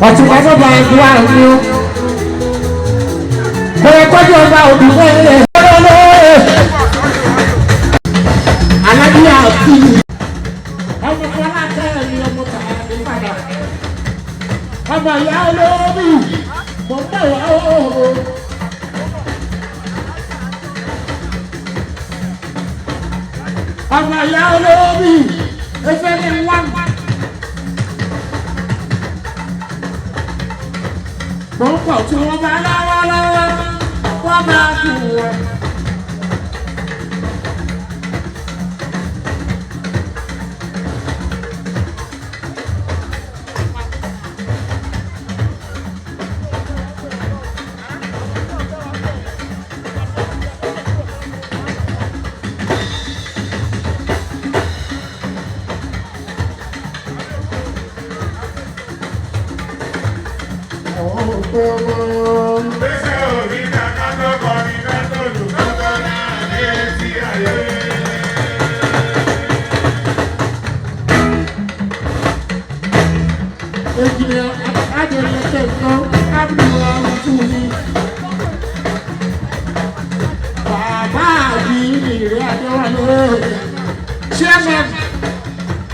ọtún bá bọ̀ ẹ̀dùn àrùn o bẹ̀rẹ̀ kọ́jú ọba òbí wẹ́lẹ̀ alábíyá òbí ọmọ fọlá tẹ́lẹ̀ ní ọmọ tààrà ní padà ọmọ ìyá olóòbí mọ̀ ń bọ̀ wá ooo ọmọ ìyá olóòbí efe ní wá. Mo ń pọ̀ tí wọ́n bá lọ́wọ́lọ́wọ́ wọ́n bá dùn wọ́n.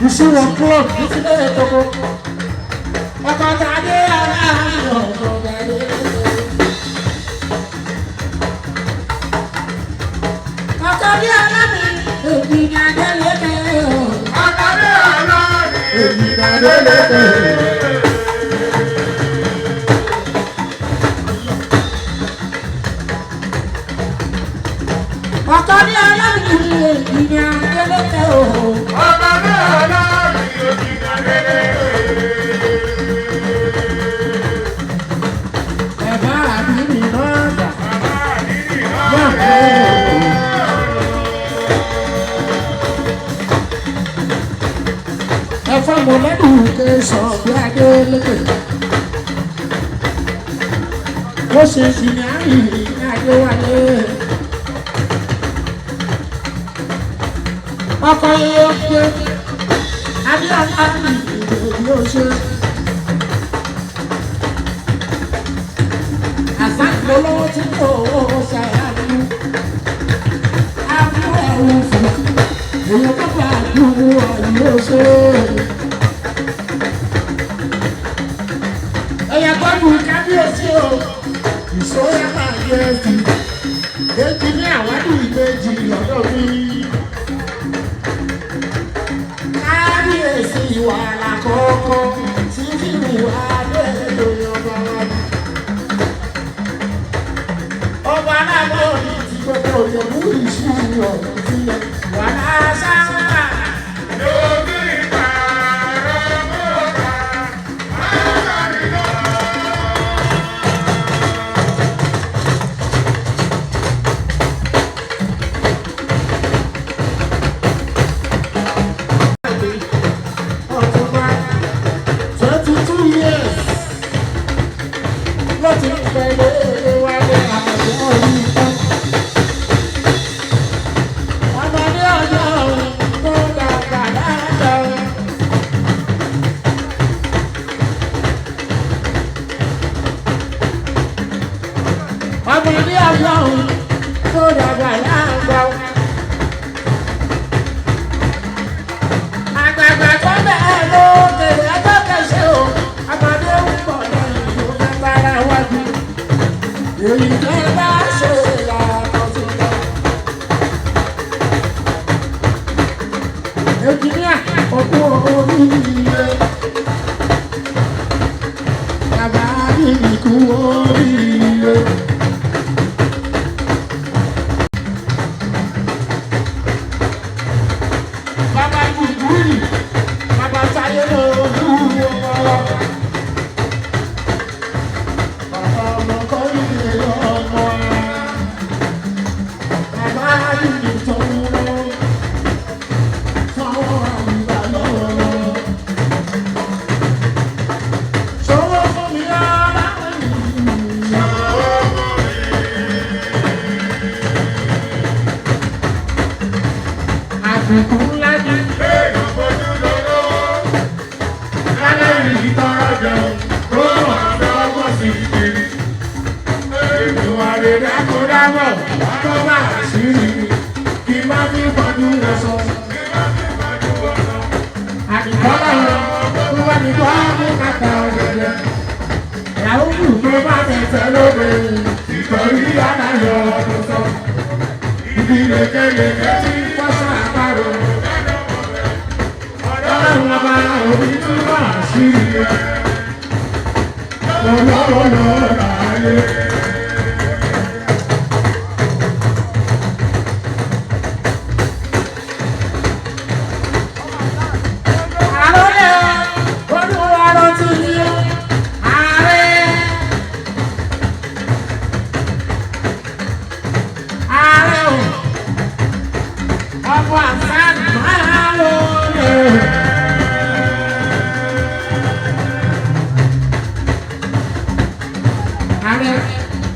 Iṣẹ́ wọn club ní sílẹ̀ ètòkò. Ọkọ̀ tàdé aláàbò ọkọ̀ tàdé. Ọkọ̀ bí aláàbò èmi ní adélèké. Ọkọ̀ bí aláàbò èmi ní adélèké. Ọkọ̀ bí aláàbò èmi ní adélèké. Ẹ̀fọ́ mọ̀lẹ́bí ké sọ bí Adélékè. Ó ṣe ìsìnkú àárín Adéwálé. Ọkọ̀ yóò gbé Adéọlá ní ìdòdì oṣù. Àsáǹkó lọ́wọ́ tí kò ṣàyàlú. Àbúrò ẹ̀rù fún èèyàn tó bá dùn ọ̀yìn oṣù. Ẹ̀yà gbọ́dù kábíyèsí o, ìṣòyà máa yẹ sí. Èjì ní àwádìí ìbejì lọ́dọ̀ mi. Kábíyèsí ìwà làkọ́kọ́ tí kí ni wà lé lórí ọba wa. Ọba aláàbò ní ti gbogbo òyìnbó ìṣúná ọ̀rọ̀ sílẹ̀ wà láṣáá. oríire. Bàbá mi kú oríire. Bàbá Ìbùkúrì, bàbá Táyé lójú ọmọ. Bàbá ọmọ kọ́ ilé ọmọ. Bàbá ìlú tó ń lọ. Fọwọ́ àgbà lọ́wọ́. Ṣọwọ́ fún mi rárá. Àbùkù ńlá ni.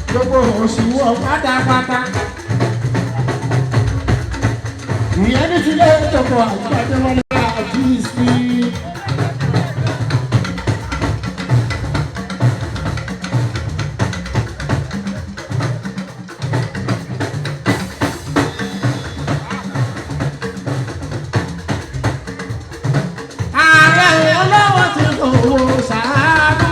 Gbogbo òṣìwọ́ pátápátá. Ìyẹn ní tilé ìjọba àgbàdo wọn ní àjí sí. Ààrẹ olówó ti kò sáájú.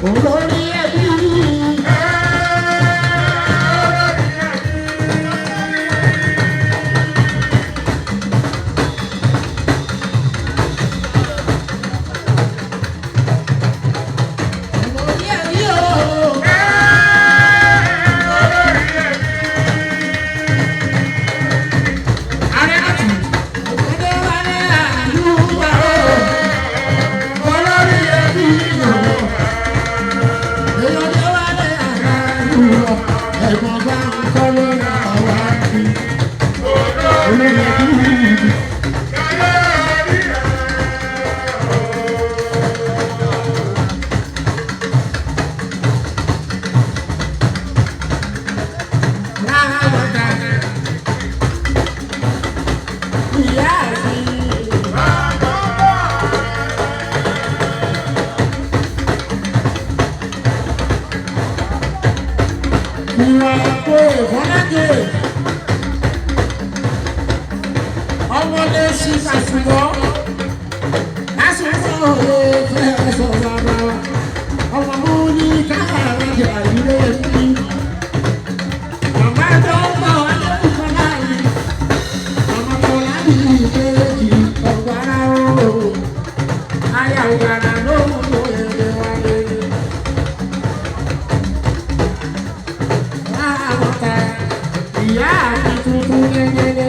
Olórí ẹbí. Olórí ẹbí o. Ààrẹ àti Adéwálé Àyùbá o. Olórí ẹbí o. Ẹ̀gbọ́n bá ń kọ́ lórí àwọn àbí. Olórí ẹbí. Ìyá mi. Ìwà àpò ìfọ́nájẹ́. Ọmọdé sí àṣùwọ̀. Lásìkò òye fẹ́ sọ bàbá wa. Ọmọ mú ní káàkiri àdúrà ẹbí. Bàbá tó ń bọ̀ wá lórí kan láàyè. Ọmọ tó lábì ìbéèjì ọ̀gbára o. Ayà ògbàrà ló ń lo èrè wáyé. Ìyá mi tuntun yẹnyẹnyẹ.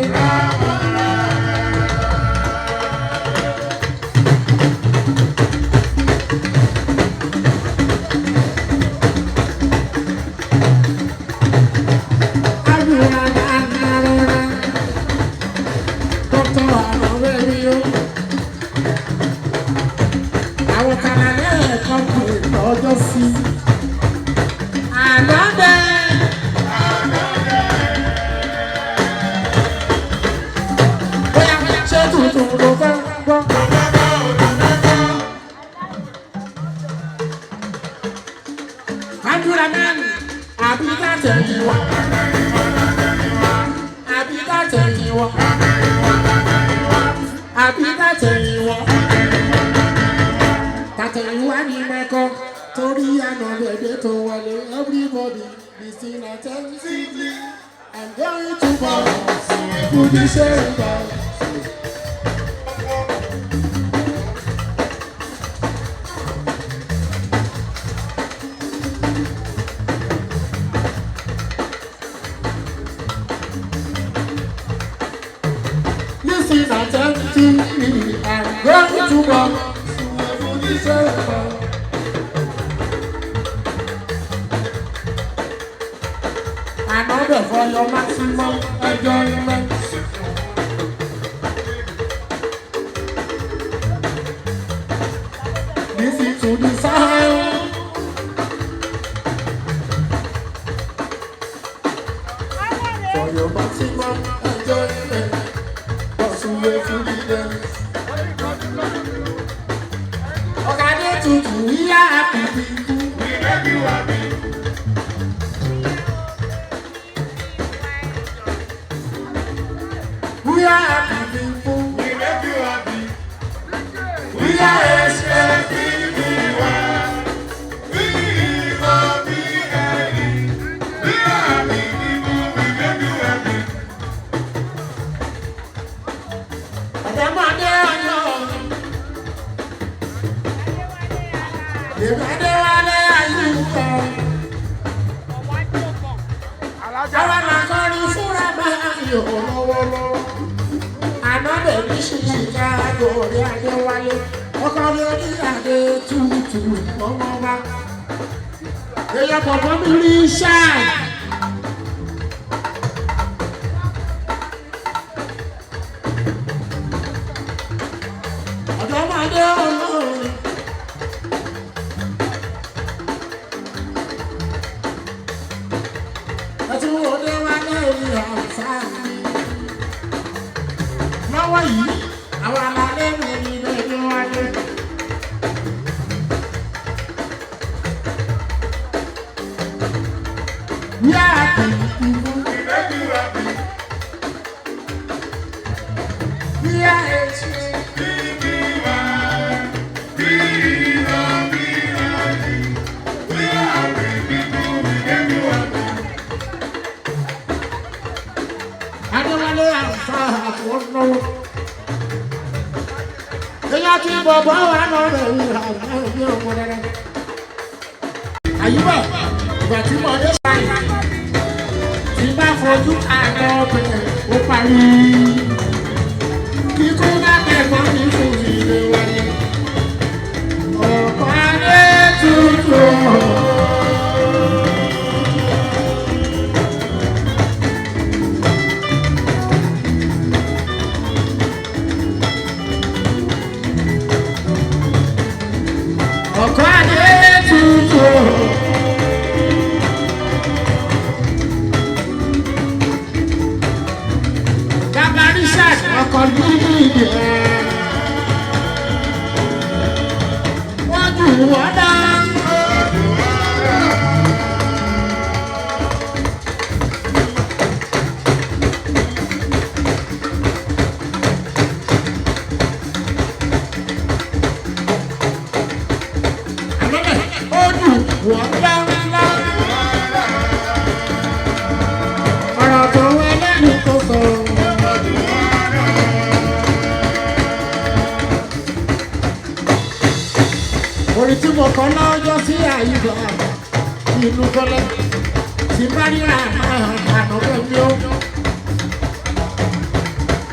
Àdúrà dáadáa. Dókítà àwọn ọ̀rẹ́ mi o. Àwọn kàlàlẹ́ ẹ̀kọ́ pè lọ́jọ́ sí. Àná bẹ́ẹ̀. Tuntun ló fẹ́ gbọ́. Àdúrà mẹ́rin àbí látẹ̀yìn wá. Àbí látẹ̀yìn wá. Àbí látẹ̀yìn wá. Tàtẹ̀yìn wá ní mẹ́kọ́. torí àná bẹ̀bẹ̀ tó wọlé everybody listen attentively I'm going to bounce to the same bounce. Listen attentively I'm going to bounce to the same bounce. Another for your maximum enjoyment. Listen to the sound. For your maximum enjoyment. Bounce away to the dance. Okay, to we are happy people. We make you happy. We are happy people. We make you happy. We are expecting you. We are be happy. We are happy people. We make you happy. Adamade ayo. Adewale ayuko. Awa na kọrin fúnra báyìí lọ́wọ́lọ́wọ́. Another mission Chicago, the Adewale, Okari Ade Tutu, Mama. They are probably shy. Adamade alone. That's what they want to outside. Lọ́wọ́ yìí, àwọn alálẹ́ mi ní ilé ẹjọ́ wáyé. We are happy people. We make you happy. We are happy. We are happy people. We make you happy. Adéwálé àǹfà àtúnú. Èyí ti bọ̀bọ̀ wà lọ́rọ̀ ìhà ní ọmọ rẹ̀. Àyíbọ̀, ìgbà tí mo dé báyìí, tí bá fojú àná ọbẹ̀ ó parí. Kíkú bá kẹ̀kọ́ ní fún ìdílé wáyé. Ọ̀pọ̀ adé tuntun. Orí tí mo kọ́ lọ́jọ́ sí àyíká inú kọ́lẹ́ tí bá rí àná pẹ̀lú ó.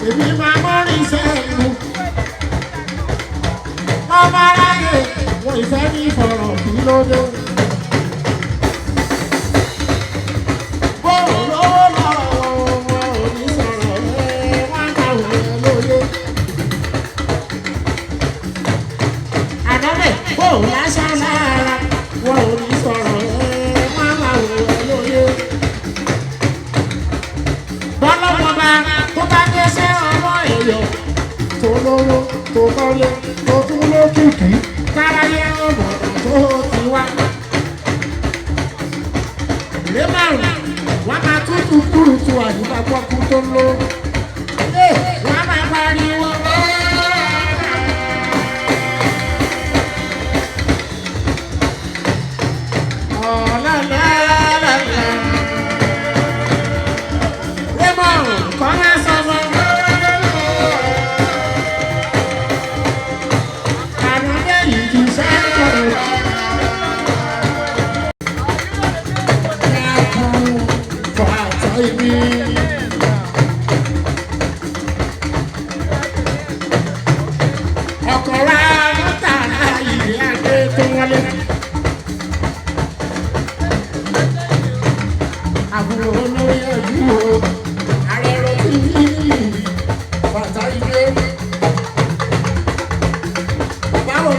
Èmi máa mọ́rin sẹ́yìn. Ọmọ aráyè wọ́n ìfẹ́ ní ìfọ̀rọ̀ kí ló dé. Bóòlù lówó lọ́wọ́ wọn ò ní sọ̀rọ̀ ẹ̀ wọ́n máa wọ̀ ẹ́ lóye. Àdọ́bẹ̀ bóòlù lásán lára wọn ò ní sọ̀rọ̀ ẹ̀ wọ́n máa wọ̀ ẹ́ lóye. Bọ́lọ́mọba tó bá gbéṣẹ́ ọmọ èèyàn tó lówó tó kọ́lé tó tún lókìkí káráyé ọmọ tó ti wá. Ilé márùn-ún wọ́n máa tútù kúrùtù àyíká gbọ́kú tó ń lò. Wọ́n máa pariwo.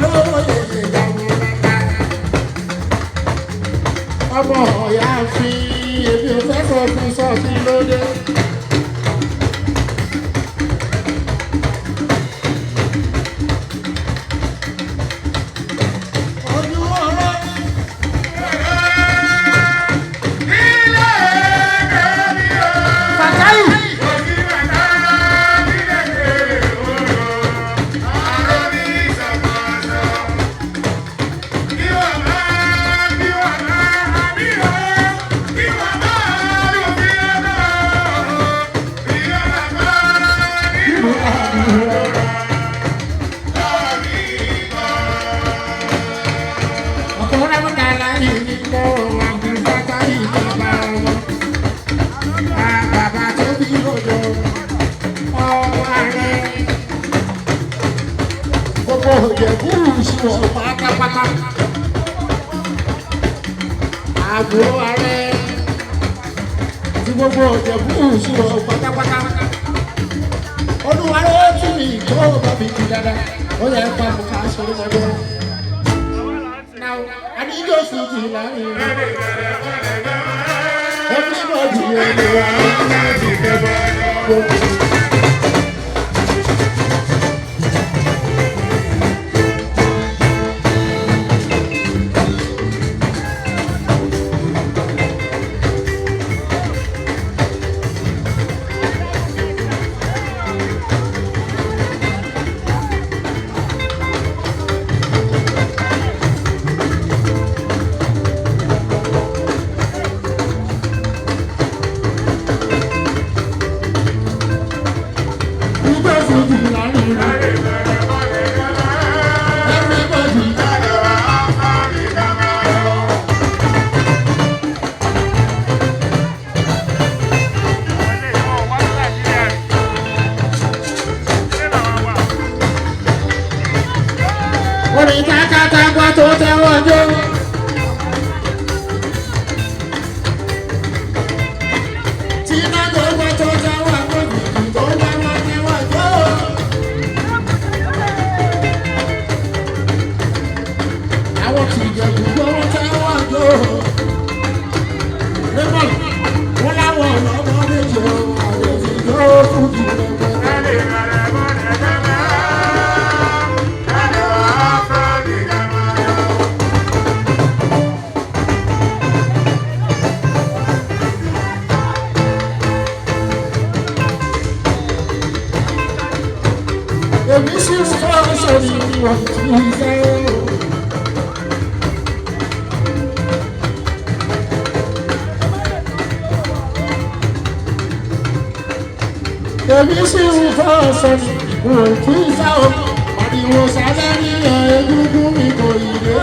olóyè ìyàwó bàbá. Ọmọ ọ̀yà fi èmi ò fẹ́ sọ fún sọ́ọ̀tì lóde. Àbúrò ààrẹ tí gbogbo Ìjẹ̀bú ìṣúná pátápátá. Olúwa ló tún ní ìjọ bàbí ti dáadáa. Ó yẹ ká mú ká sórí ọdún. Now, àdíjọ́ sì ti láàrin rẹ̀. Everybody everywhere ti kẹ́bọ̀. Orin takatagba tó tẹ́wọ́ jó. Tíná gbogbo tó tẹ́wọ́ gbòdì tó bá wọn tẹ́wọ́ jó. Àwọn tìjẹ̀bù gbówó tẹ́wọ́ jó. Raymond wọn láwọn ọlọ́mọ méje àwọn ìjọ fún ìrẹ̀pẹ̀. Èmi sì fọ́ sórí ìwọ̀n tí ń fẹ́. Èmi sì fọ́ sórí ìwọ̀n tí ń fẹ́. Àdìwò sábẹ́ ní egungun mi kò yìí.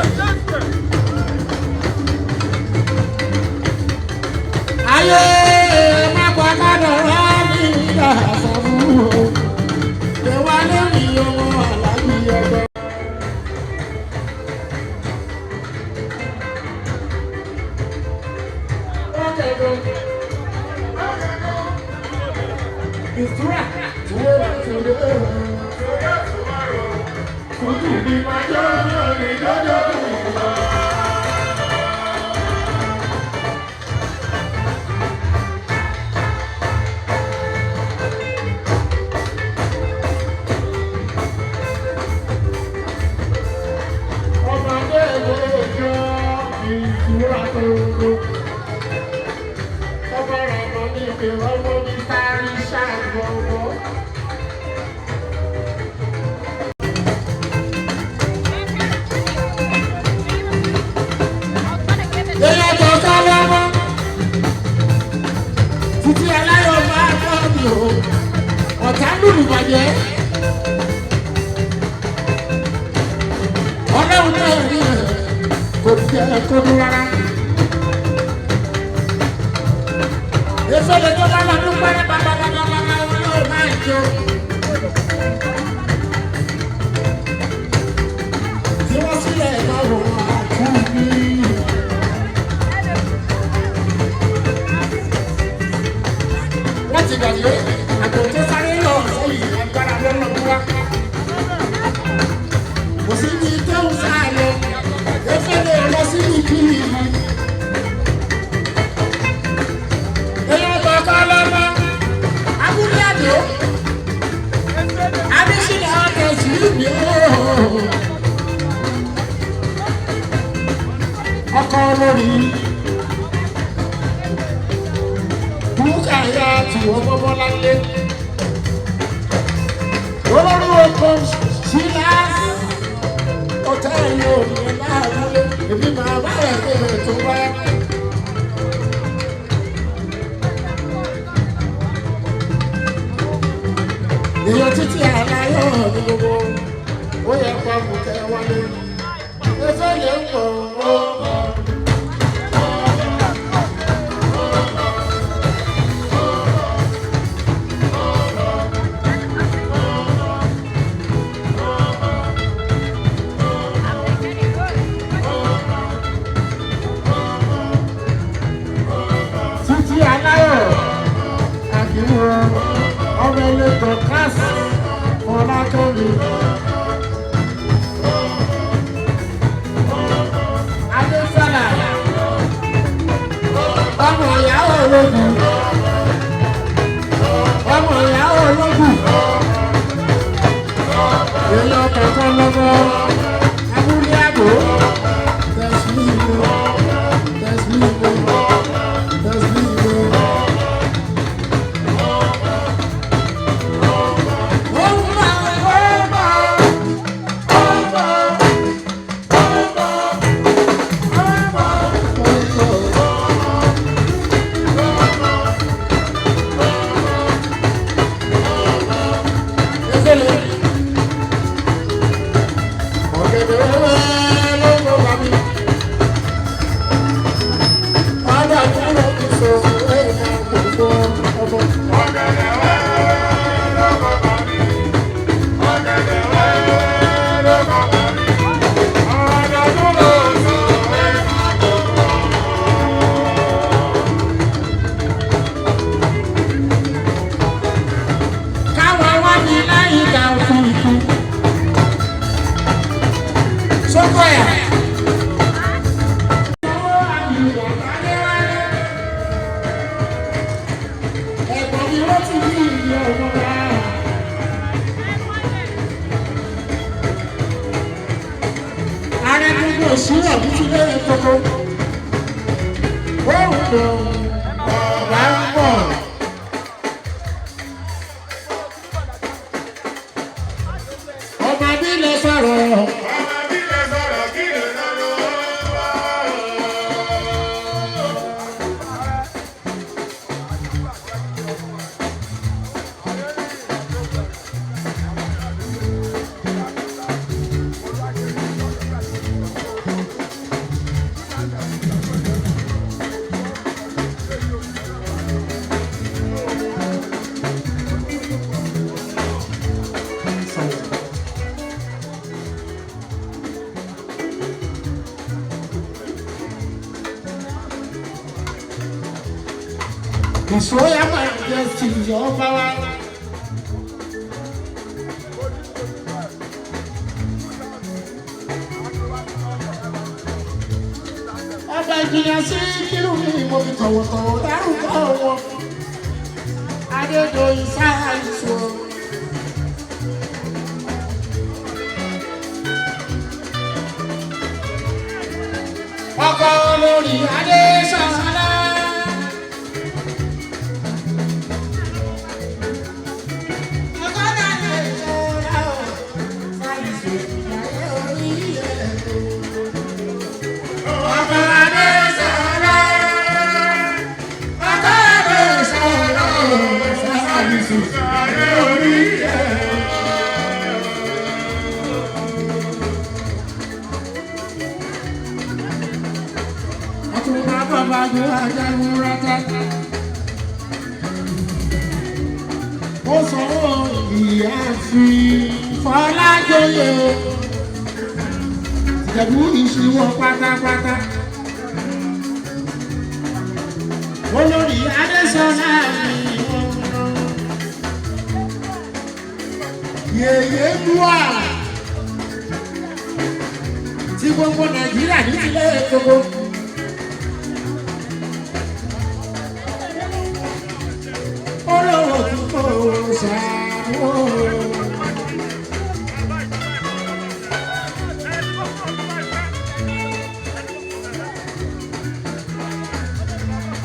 Ayé má pàkà dọ̀rọ̀ ní ìyá àfọ̀mù. Títí aláyọ̀ máa tọ́ mi o, ọ̀tá lùlù bàjẹ́. Ọlọ́run náà rí ẹ̀ kò jẹ́ kó dún rárá. Efele tó bá lọ dún pẹ́rẹ́ bàbá yóò máa jó. Tí wọ́n sílẹ̀ náà wò àkúrí. Wọ́n ti gbàgbé àgbò tó sáré lọ sẹ́yìn agbára lọ́nà wá. Kò sí ní tó. fẹ́ ń sá lọ ẹfẹ́ lè lọ sí ìkíni èèyàn kọ̀ọ̀kan lọ́mọ abúlé àdó adésínà ọ̀tẹ̀ sí ìbí ọkọ̀ lórí búkàyà tí ọmọ bọ́lá lé olórí oko sílá ọ̀tẹ̀ yóò ní láàrúlé èmi máa bá ẹ̀kẹ́ tó wá. èèyàn títí àláyọ̀ ní gbogbo ó yẹ pa bùkẹ́ wálé ẹfẹ́ lè ń pọ̀ ọ́. Títí aláyọ̀ àdìmọ́ ọmọ ẹlẹ́tọ̀ káàsì ọlákẹ́mi adéfẹ́lá ọmọ ìyàwó ológun èèyàn kọ̀ọ̀kan lọ́wọ́ abúlé àbò tẹ̀sí ìwé. Ìṣòyà máa ń jẹ́ sí ìjọba wa. Ọba ìjìyà sí kírù ní ìmọ̀ ìtọ̀wọ̀tọ̀wọ̀ dárúkọ wọn. Adédoyin sáàìsọ. Ọkọ̀ olórí Adésàlá. Ó sọ̀rọ̀ ìyáàfin Fọlájọyè Ìjẹ̀bú ìṣíwọ́ pátápátá. Olórí Adésọlá mi yèyé dúà tí gbogbo Nàìjíríà ní ilé gbogbo. Olówó tí kò ṣàwó.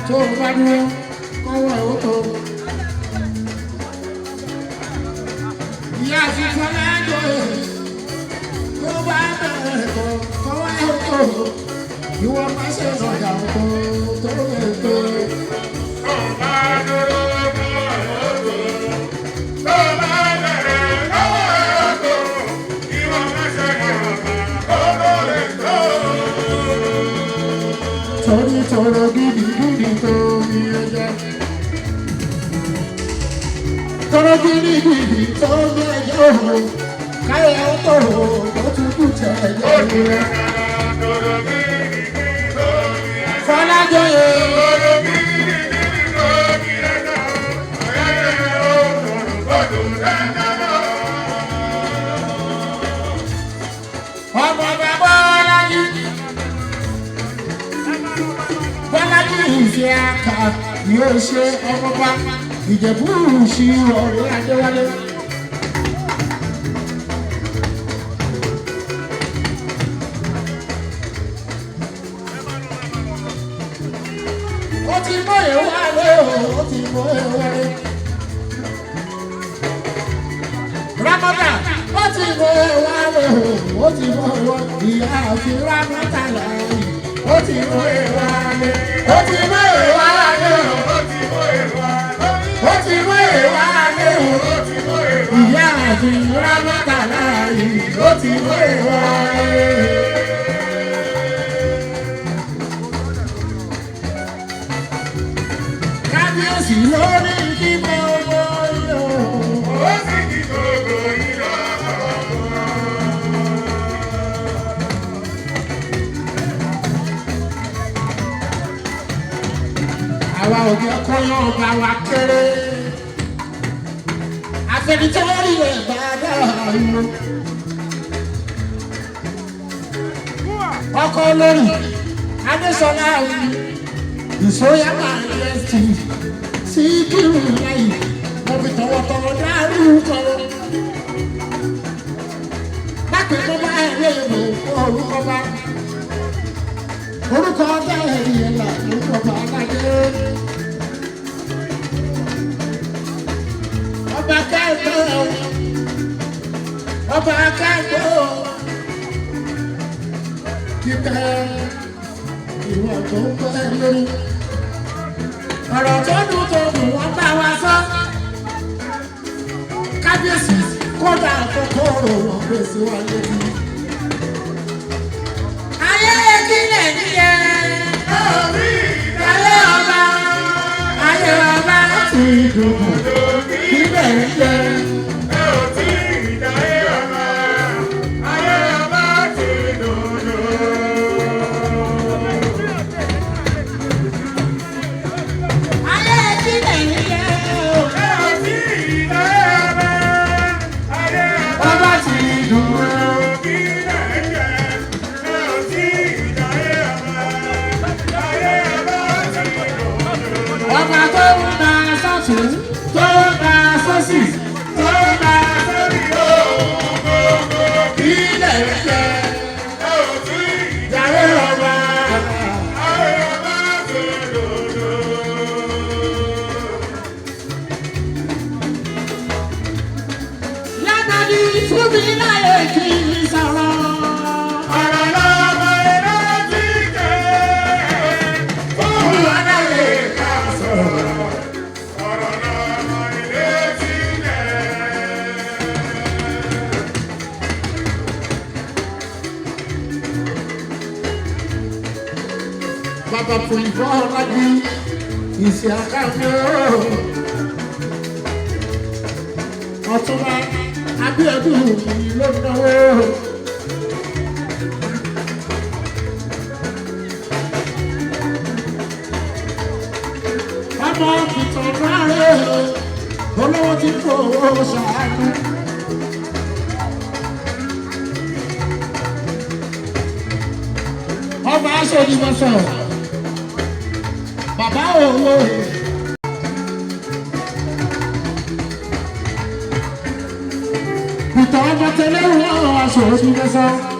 Tó o bá dúró kọ́wọ́ ẹ̀ ó tó. Ìyá ti fọlá jọ tó bá bẹ̀rẹ̀ kọ́ kọ́wọ́ ẹ̀ ó tó. Ìwọ máa ṣe sọ̀dà ọkọ̀ tó lè tó. Torí tọrọ gidi gidi tó ní ẹjẹ́. Tọrọ gidi gidi tó ní ẹjẹ́ òun. Káyọ̀ ó tó tó tún kù tẹ̀ ẹjẹ́ rẹ̀. Fọlájọyè. Ọmọ bàbá Bọ́lájí. Bọ́lájí ìfẹ́ àkà yóò ṣe ọmọba Ìjẹ̀bú sí ọ̀rẹ́ Adéwálé. Ó ti mọ ìwálé o, ó ti mọ ìwálé. Rámọ́tà, ó ti mọ ìwálé o, ó ti mọ ìwálé. Ìyá àti Rámọ́tà láàyè, ó ti mọ ìwálé. Ó ti mọ ìwálé o, ó ti mọ ìwálé. Ó ti mọ ìwálé o, ó ti mọ ìwálé. Ìyá àti Rámọ́tà láàyè, ó ti mọ ìwálé. Kábíyèsí lórí kí gbogbo yọ. Ó sì kí gbogbo yìí lọ. Àwa ò jẹ́ kó yán ọba wa kéré. Àfẹnitọ́rí rẹ̀ bá dára yọ. Ọkọ olórí Adéṣọlá ìsóyà máa ń yẹ sí kírun láyé. Mo fi tọwọ́tọwọ́ dárúkọ. Bákan tó bá ẹ̀rẹ́ ìwò orúkọ bá. Orúkọ ọjọ́ ẹ̀rí ẹ̀ là lórúkọ bá alájẹ́. Ọba kẹ́kọ̀ọ́. Ọba kẹ́kọ̀ọ́. Kíkẹ́ ìwọ tó ń bẹ́ lórí. Ọ̀rọ̀ tó dùn wọ́n bá wa sọ. Kábíyèsí kódà àkókò wọn gbèsè wa lébi. Ayé kílẹ̀ níyẹn. Ayé ọba. Ayé ọba ti dùn. Kílẹ̀ níyẹn. Ọba tó ń bá sọ́tún, tó ń bá sọ́sì, tó ń bá sórí ohun gbogbo. Ilẹ̀ ìfẹ́, jàre ọba. Lágbàdì fún mi láyé kí n sọ̀rọ̀. Ọ̀rọ̀ lọ́mọ ẹ̀rọ ti jẹ́. Fún wa láyé ká sọ̀rọ̀. Ọ̀rọ̀ lọ́mọ ẹ̀rọ ti jẹ́. Bàbá fún ìbọn ọ̀làjú ìṣe àkàwé ọ̀túnba Abíọ́dún ló náwó. Ọmọ ìtàn rárẹ̀ olówó tí fowó ṣàánú. ọba aṣòdì mọ̀sán bàbá olóyè. ìtàn ọmọ tẹlẹ wọn aṣòdì mọ̀sán.